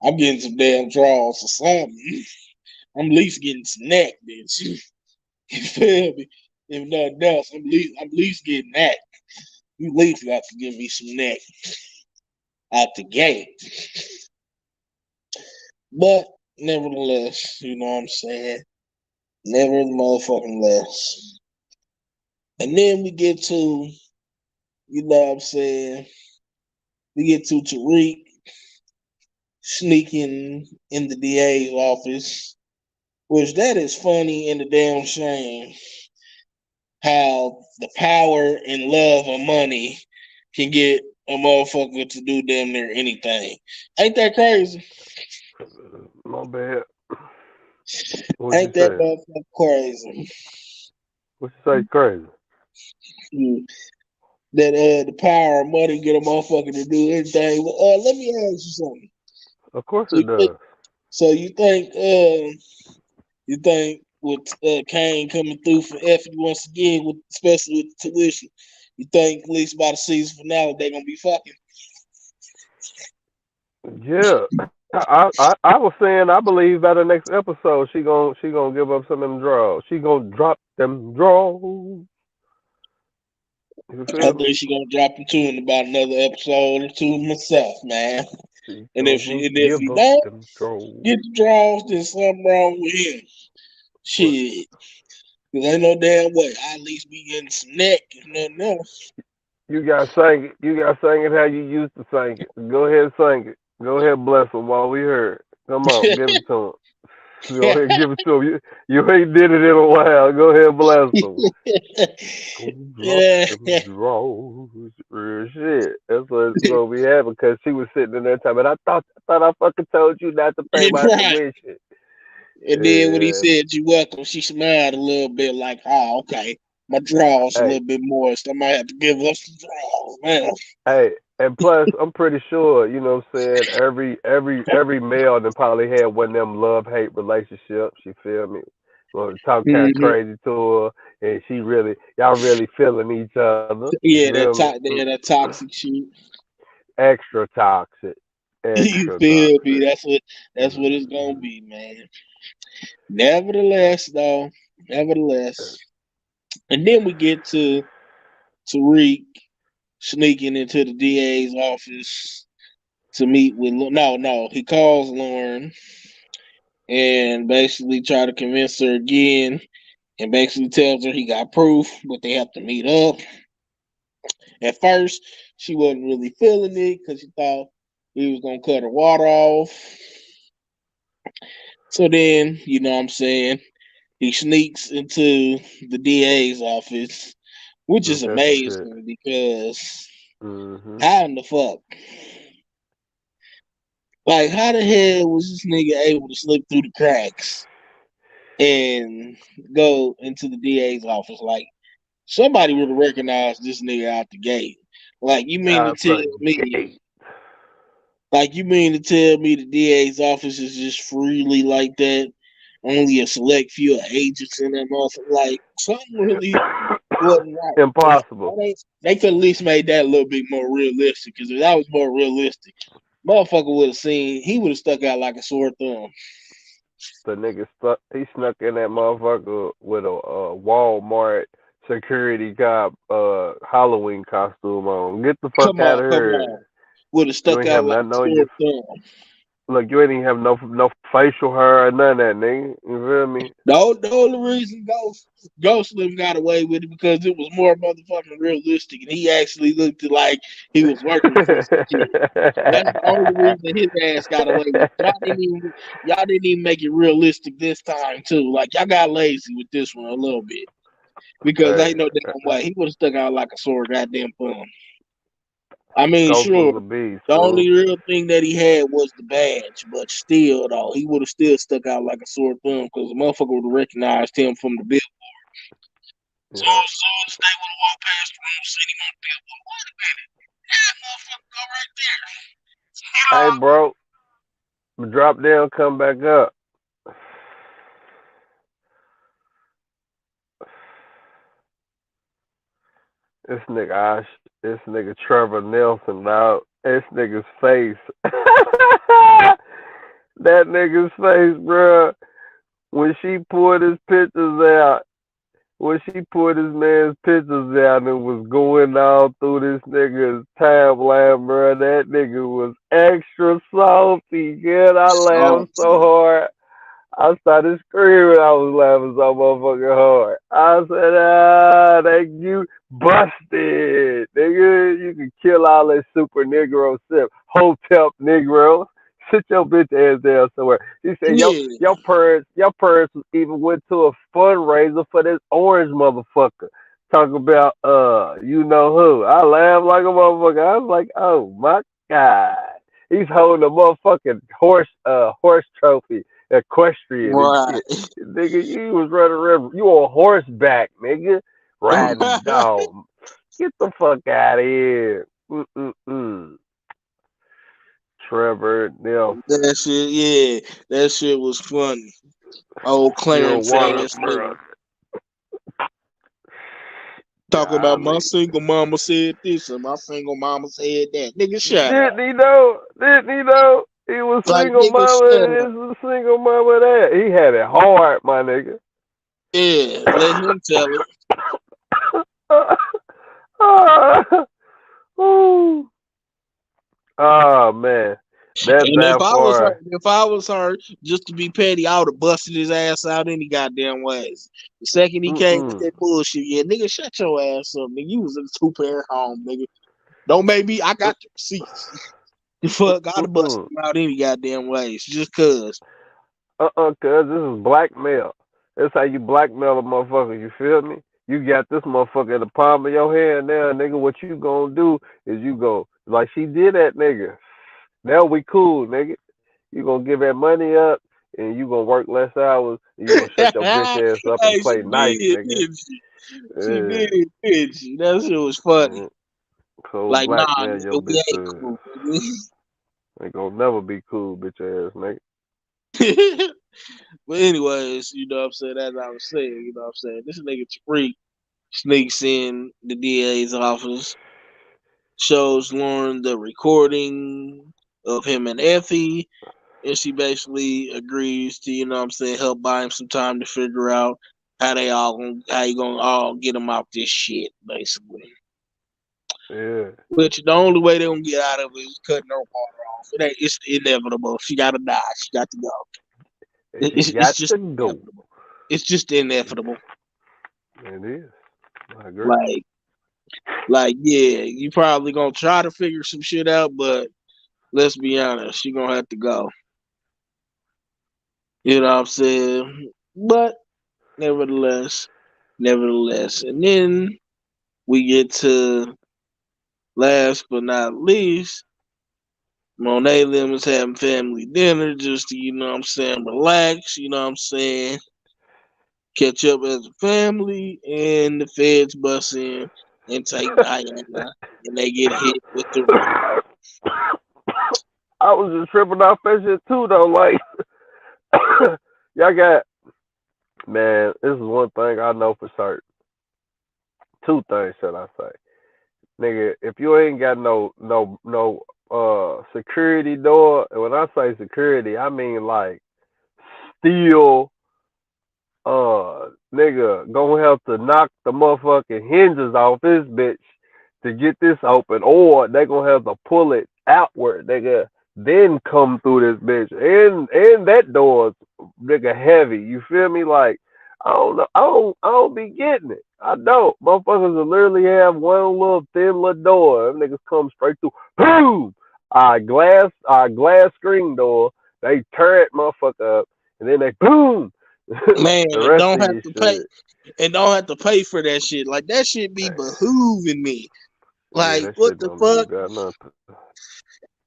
I'm getting some damn draws or something. I'm at least getting some neck, bitch. You feel me? If nothing else, I'm at least getting that. You at least got to give me some neck out the gate. But nevertheless, you know what I'm saying? Never motherfucking less. And then we get to, you know what I'm saying? We get to Tariq sneaking in the DA's office, which that is funny and a damn shame how the power and love of money can get a motherfucker to do damn near anything. Ain't that crazy? My bad. What you Ain't that say? motherfucker crazy? What you say? Crazy. Hmm. That the power of money get a motherfucker to do anything. Let me ask you something. Of course So it you think, does. you think with Kane coming through for Effie once again, with especially with the tuition, you think at least by the season finale they gonna be fucking? Yeah. I was saying I believe by the next episode she gonna give up some of them draws. She gonna drop them draws. You I feel me? think she gonna drop him too in about another episode or two myself, man. She And gonna if give he up don't them draws. get the draws, then something wrong with him. What? Shit. Cause ain't no damn way. I at least be getting some neck if nothing else. You gotta sing it. You gotta sing it how you used to sing it. Go ahead and sing it. Go ahead, bless them while we heard. Come on, give it to him. Go ahead and give it to him. You ain't did it in a while. Go ahead and blast him. Goes up Yeah. and draws real shit. That's what's gonna be happening because she was sitting in there time, and I thought I fucking told you not to pay my Right. tuition. And then when he Yeah. said you welcome, she smiled a little bit like, oh, okay. My drawers a Hey, little bit moist. I might have to give up some drawers, man. hey, and plus, I'm pretty sure, you know what I'm saying, every male that probably had one of them love hate relationships, you feel me? Well, talk kind of Hmm. crazy to her, and y'all really feeling each other, you Yeah, feel me? that toxic shit. Extra toxic. You Extra feel me? toxic. That's what it's gonna be, man. Nevertheless, though, nevertheless, and then we get to Tariq sneaking into the DA's office to meet with. No, he calls Lauren and basically try to convince her again, and basically tells her he got proof, but they have to meet up. At first, she wasn't really feeling it because she thought he was gonna cut her water off. So then, you know what I'm saying, he sneaks into the DA's office, which is That's some shit. amazing because Hmm. how in the fuck? Like, how the hell was this nigga able to slip through the cracks and go into the DA's office? Like, somebody would have recognized this nigga out the gate. Like, you mean to Out tell the me gate. Like you mean to tell me the DA's office is just freely like that? Only a select few of agents in that motherfucker. Like something really wasn't right. Like Impossible. they could at least made that a little bit more realistic. Because if that was more realistic, motherfucker would have seen. He would have stuck out like a sore thumb. The nigga he snuck in that motherfucker with a Walmart security cop Halloween costume on. Get the fuck out of Come on. here. Would have You stuck ain't out have like nothing a on sore you. thumb. Look, you ain't even have no facial hair or none of that, nigga. You feel me? The only reason Ghost Slim got away with it because it was more motherfucking realistic, and he actually looked like he was working for some shit. That's the only reason his ass got away with it. Y'all didn't even make it realistic this time too. Like y'all got lazy with this one a little bit because Hey, ain't no damn way he would have stuck out like a sore goddamn thumb. I mean, Ghost sure, was a beast, the fool. only real thing that he had was the badge, but still, though, he would have still stuck out like a sore thumb because the motherfucker would have recognized him from the bill. So, Yeah. as they would have walked past the room, seen him on the billboard. Wait a minute, that motherfucker go right there. Hey, bro, drop down, come back up. This nigga Trevor Nelson, dog. This nigga's face. That nigga's face, bro. When she pulled his pictures out, when she pulled this man's pictures out and was going all through this nigga's timeline, bro, that nigga was extra salty, kid. I laughed so Salty. hard. I started screaming. I was laughing so motherfucking hard. I said, that you busted. Nigga, you can kill all that super Negro stuff. Hotep Negro. Sit your bitch ass down somewhere. He said, Yeah. your parents even went to a fundraiser for this orange motherfucker. Talk about, you know who. I laughed like a motherfucker. I was like, oh my God. He's holding a motherfucking horse trophy equestrian and Right. shit. Nigga, you was running around. You on horseback, nigga. Riding dog. Get the fuck out of here. Mm-mm-mm. Trevor Nelson. That shit, yeah. That shit was funny. Old You're a Clarence water, ass bro. nigga. Talking about my Golly. single mama said this and my single mama said that. Nigga, shut up. Didn't he know? Didn't he know? He was Like, single nigga, mama shut up. this, single mama that. He had it hard, my nigga. Yeah, let him tell it. Ooh. Oh man, And that far. if I was her, just to be petty, I would have busted his ass out any goddamn ways. The second he came with Mm-mm. that bullshit, yeah, nigga, shut your ass up, nigga. You was in a two-parent home, nigga. Don't make me. I got the receipts. The fuck, I'd have busted Mm-mm. him out any goddamn ways, just cause. Cuz this is blackmail. That's how you blackmail a motherfucker, you feel me? You got this motherfucker in the palm of your hand now, nigga. What you gonna do is you go, like she did that nigga. Now we cool, nigga. You gonna give that money up and you gonna work less hours and you gonna shut your bitch ass up and Hey, she play nice, did, nigga. didn't she? She Yeah. did, didn't she? That shit was funny. Mhm. So Like, nah, blackmail your nigga, we bitch ain't ass. cool, nigga. Ain't gonna never be cool, bitch ass nigga. But anyways, you know what I'm saying? As I was saying, you know what I'm saying? This nigga Tariq sneaks in the DA's office, shows Lauren the recording of him and Effie, and she basically agrees to, you know what I'm saying, help buy him some time to figure out how you gonna all get him off this shit, basically. Yeah. Which the only way they gonna get out of it is cutting her water off. It's inevitable. She gotta die. She got to go. And she It's got just to go. inevitable. It's just inevitable. It is. I agree. Like, yeah, you probably gonna try to figure some shit out, but let's be honest, she gonna have to go. You know what I'm saying? But nevertheless, and then we get to last but not least, Monet Lim is having family dinner just to, you know what I'm saying, relax, you know what I'm saying, catch up as a family, and the feds bust in and take Diana, and they get hit with the ring. I was just tripping off that shit too, though. Like, y'all got, man, this is one thing I know for certain. Two things, should I say? Nigga, if you ain't got no security door, and when I say security, I mean like steel, nigga, gonna have to knock the motherfucking hinges off this bitch to get this open, or they gonna have to pull it outward, nigga, then come through this bitch. And that door's nigga heavy. You feel me? Like I don't know, I don't be getting it. I don't. Motherfuckers will literally have one little thin little door. Them niggas come straight through. Boom! Our glass screen door. They tear it motherfucker up, and then they boom. Man, The and rest don't of have your to pay shit. and don't have to pay for that shit. Like that shit be behooving me. Yeah, Like, that what shit the don't even fuck? got nothing.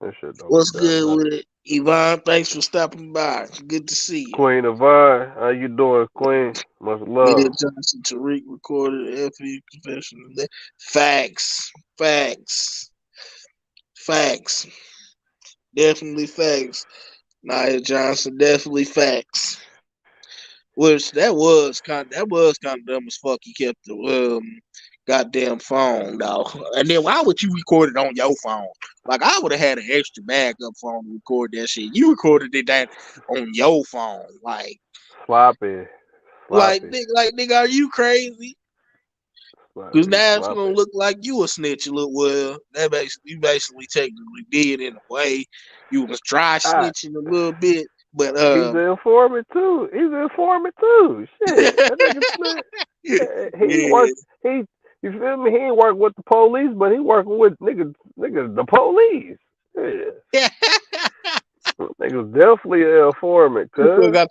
That shit don't be What's got good with nothing. it? Yvonne, thanks for stopping by. Good to see you. Queen of Vine, how you doing, Queen? Much Media love. Johnson, Tariq recorded FE confession. Facts. Facts. Facts. Definitely facts. Nia Johnson, definitely facts. Which that was kind of dumb as fuck. He kept the goddamn phone though, and then why would you record it on your phone? Like I would have had an extra backup phone to record that shit. You recorded it that on your phone, Sloppy. Sloppy. nigga, are you crazy? Because Sloppy. now it's gonna Sloppy. look like you a snitch a little. Well, you basically technically did in a way. You was dry Ah, snitching a little bit, but he's an informant too. He's an informant too. Shit. That nigga he yeah. worked you feel me? He ain't working with the police, but he working with niggas the police. Yeah. Niggas definitely an informant, Look, cuz. I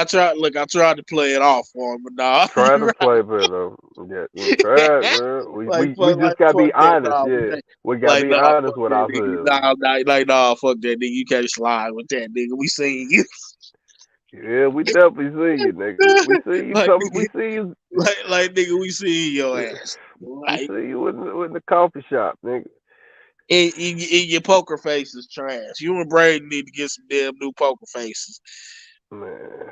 tried. Like, I tried to play it off for him, but nah, try you to play better. Yeah, we tried, right. man. We just gotta Fuck be that, honest, nah, yeah. We gotta like be nah, honest fuck with that nigga, ourselves. fuck that nigga, you can't slide with that nigga. We seen you, Yeah, we definitely see you, nigga. We see you like coming. We nigga, see you. nigga, we seen your ass, We like see you in the coffee shop, nigga. in your poker face is trash. You and Braden need to get some damn new poker faces. Man,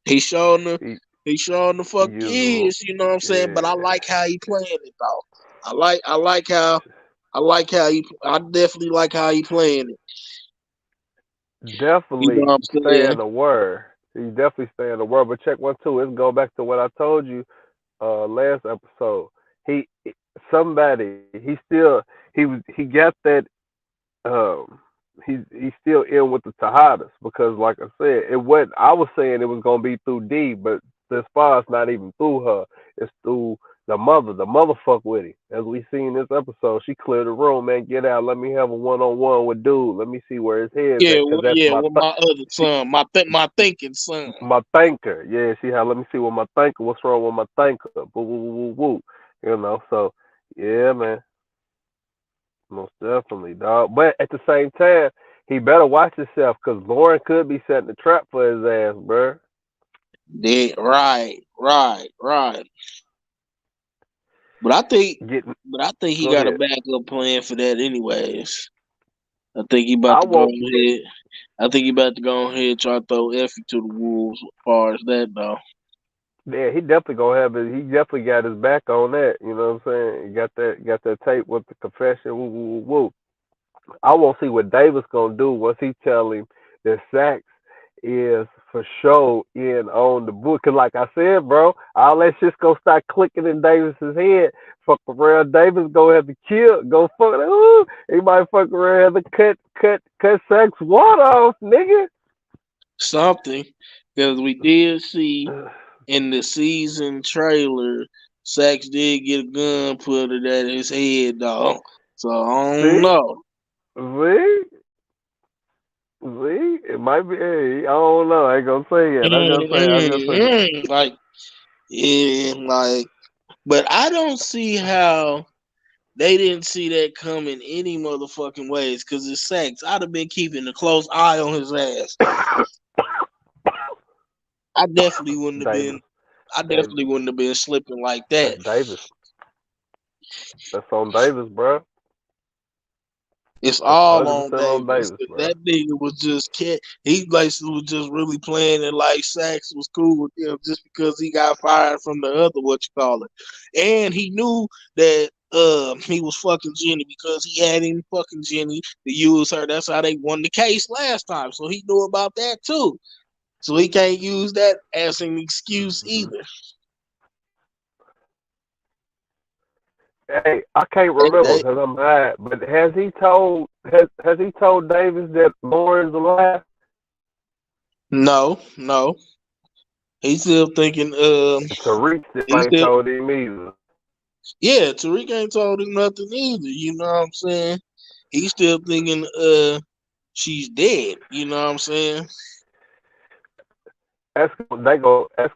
He showing the he he showing the fuck using. is, you know what I'm saying? But I Yeah, like how he playing it though. I definitely like how he playing it. You know definitely what I'm saying? staying aware. He definitely staying aware. But check one too. Let's go back to what I told you last episode. He he got that um he's still in with the Tejadas because like I said, it wasn't I was saying it was gonna be through D, but this far it's not even through her. It's through the mother fuck with him. As we seen this episode, she cleared the room, man. Get out. Let me have a 1-on-1 with dude. Let me see where his head's Yeah, at, cause that's with my other she son, my thinking son. my thinker. Yeah, she had. Let me see what my thinker. What's wrong with my thinker? Woo woo woo woo woo. You know. So yeah, man. Most definitely, dog. But at the same time, he better watch himself, cause Lauren could be setting a trap for his ass, bruh. Yeah, right. But I think, Getting he go got a ahead. backup plan for that, anyways. I think he about I to go won't. ahead. I think he about to go ahead and try to throw Effie to the wolves. As far as that, though. Yeah, he definitely gonna have it. He definitely got his back on that. You know what I'm saying? He got that tape with the confession. Woo woo woo woo. I want to see what Davis gonna do once he tell him that Sax is for sure in on the book. Cause like I said, bro, all that shit's gonna start clicking in Davis's head. Fuck around, Davis gonna have to kill. Go fuck. Ooh, he might fuck around have to cut Sax water off, nigga. Something, because we did see in the season trailer, Sax did get a gun put it at his head, dog. So I don't See, know. see. See, it might be. Hey, I don't know. I ain't gonna say it. I'm gonna say. I'm gonna say. Like, yeah, like, but I don't see how they didn't see that coming any motherfucking ways. Because it's Sax. I'd have been keeping a close eye on his ass. I definitely wouldn't have been. Davis, I Davis, definitely wouldn't have been slipping like that's that. Davis. That's on Davis, bro. It's That's all on 100% on Davis. Davis, bro. That nigga was just he basically was just really playing it like Sax was cool with him just because he got fired from the other what you call it. And he knew that he was fucking Jenny because he had him fucking Jenny to use her. That's how they won the case last time. So he knew about that too. So he can't use that as an excuse Hmm. either. Hey, I can't They, remember they, because I'm mad. But has he told Davis that Lauren's alive? no. He's still thinking Tariq still he's ain't still told him either. yeah, Tariq ain't told him nothing either. You know what I'm saying? He's still thinking she's dead. You know what I'm saying? That's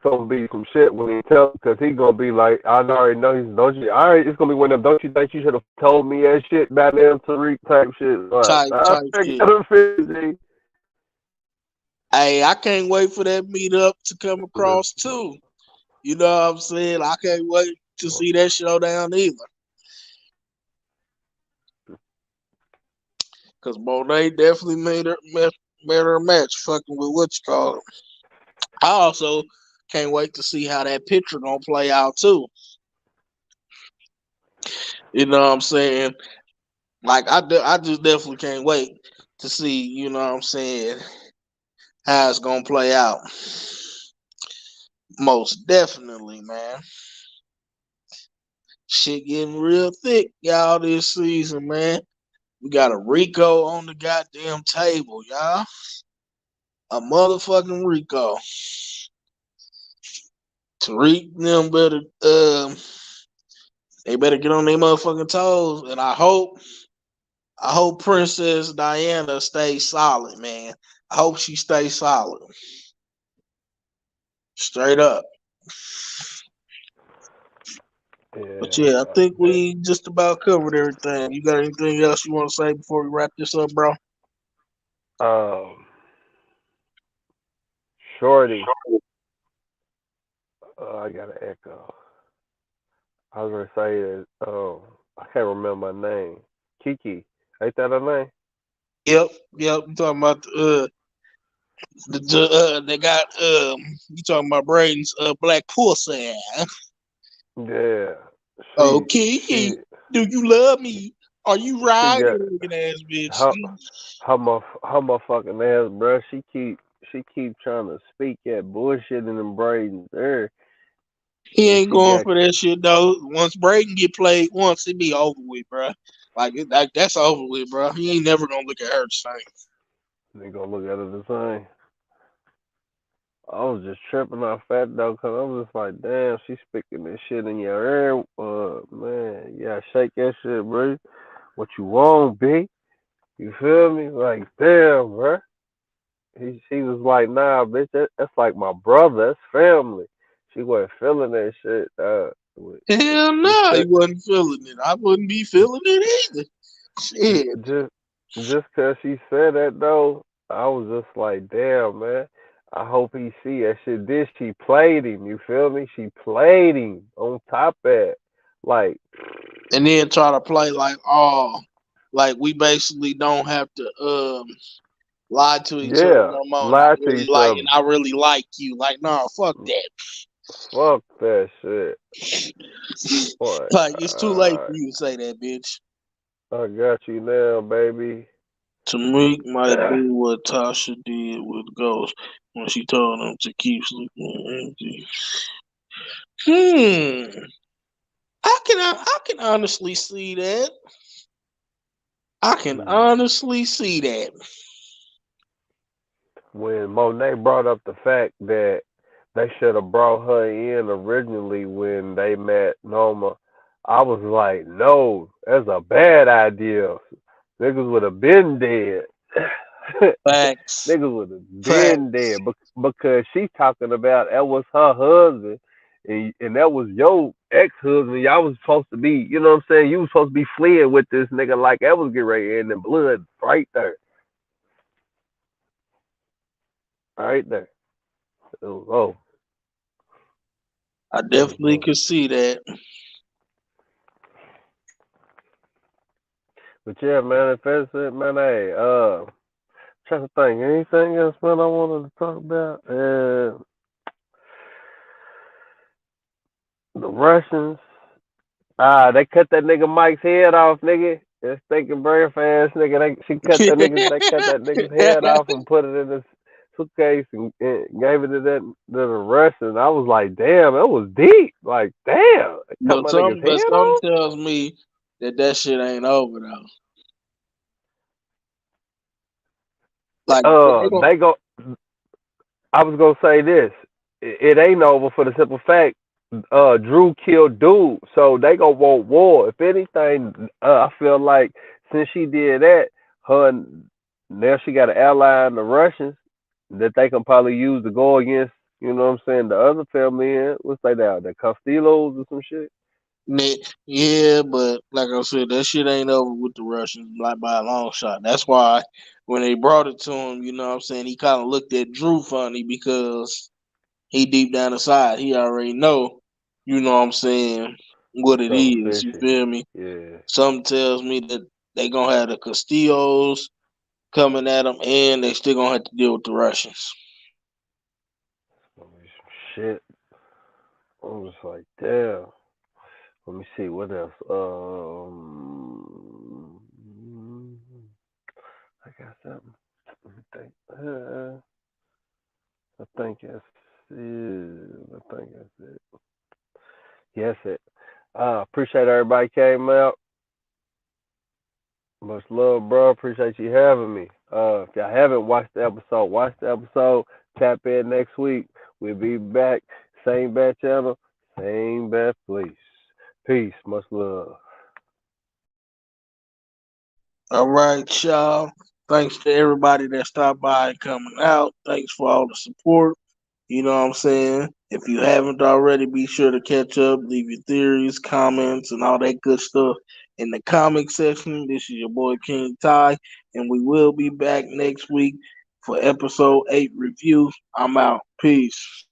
gonna be some shit when he tell because he gonna be like, I already know he's don't you all right, it's gonna be one of them, don't you think you should have told me that shit back then, Tariq type shit. Like, I Type shit. got a feeling. Hey, I can't wait for that meetup to come across too. You know what I'm saying? I can't wait to see that showdown either. Cause Monet definitely made her match fucking with what you call it. I also can't wait to see how that picture gonna play out too. You know what I'm saying? Like I just definitely can't wait to see, you know what I'm saying, how it's gonna play out. Most definitely, man. Shit getting real thick, y'all, this season, man. We got a Rico on the goddamn table, y'all. A motherfucking Rico. Tariq them better they better get on their motherfucking toes. And I hope Princess Diana stays solid, man. I hope she stays solid. Straight up. But Yeah, yeah, I think that, we just about covered everything. You got anything else you want to say before we wrap this up, bro? um, Shorty. I got an echo. I was gonna say that. I can't remember my name. Kiki. Ain't that her name? Yep. You talking about they got you talking about Braden's black pussy. Yeah. Oh, She Kiki, she do you love me? Are you she got riding, looking ass bitch? her her motherfucking ass, bro. She keep trying to speak that bullshit in them Braden's ear, He and ain't she going got for that shit though. Once Braden get played once, it be over with, bro. Like that's over with, bro. He ain't never gonna look at her the same. they gonna look at her the same. I was just tripping off that though, cause I was just like, damn, she speaking this shit in your ear. Man, yeah, shake that shit, bro. What you want, B? You feel me? Like, damn, bro. She was like, nah, bitch, that's like my brother. That's family. She wasn't feeling that shit. When Hell she no, he said, wasn't feeling it. I wouldn't be feeling it either. j- Shit. just just cause she said that though, I was just like, damn, man. I hope he see that shit. Did she played him? You feel me? She played him on top of it. Like, And then try to play like, oh, like we basically don't have to lie to each other yeah, no more. And lie to each other. I really like you. Like, nah, fuck that. Fuck that shit. What? Like, it's too late for you to say that, bitch. I got you now, baby. Tariq might do what Tasha did with Ghost when she told him to keep sleeping empty. I can honestly see that. I can Mm. honestly see that. When Monet brought up the fact that they should have brought her in originally when they met Noma, I was like, no, that's a bad idea. Niggas would have been dead. Facts. Niggas would have been Facts. dead because she talking about that was her husband and that was your ex-husband. Y'all was supposed to be, you know what I'm saying? You was supposed to be fleeing with this nigga like that was getting ready to end in blood right there. Right there. It was over. I It was definitely over. could see that. But yeah, man, if that's it, man, hey, trying to think, anything else, man, I wanted to talk about? The Russians, they cut that nigga Mike's head off, nigga. That stinking breath ass nigga. They cut that nigga's head off and put it in this suitcase and gave it to the Russians. I was like, damn, it was deep. Like, damn, they cut my nigga's But head some off. tells me that shit ain't over though. Like they gon' They go. I was gonna say this. It ain't over for the simple fact Drew killed dude, so they gonna want war. If anything, I feel like since she did that, her now she got an ally in the Russians that they can probably use to go against. You know what I'm saying? The other family in what's they down? The Castillos or some shit. yeah, but like I said, that shit ain't over with the Russians, like by a long shot. That's why when they brought it to him, you know what I'm saying, he kind of looked at Drew funny because he deep down inside, he already know, you know what I'm saying, what it Something is. You fishy. feel me? Yeah. Something tells me that they gonna have the Castillos coming at them, and they still gonna have to deal with the Russians. Some shit. I was like, damn. Let me see what else. I got something. Let me think. I think that's it. I think that's it. Yes, it. Appreciate everybody came out. Much love, bro. Appreciate you having me. If y'all haven't watched the episode, watch the episode. Tap in next week. We'll be back. Same bad channel, same bad place. Peace. Much love. All right, y'all. Thanks to everybody that stopped by and coming out. Thanks for all the support. You know what I'm saying? If you haven't already, be sure to catch up, leave your theories, comments, and all that good stuff in the comment section. This is your boy King Ty, and we will be back next week for episode 8 review. I'm out. Peace.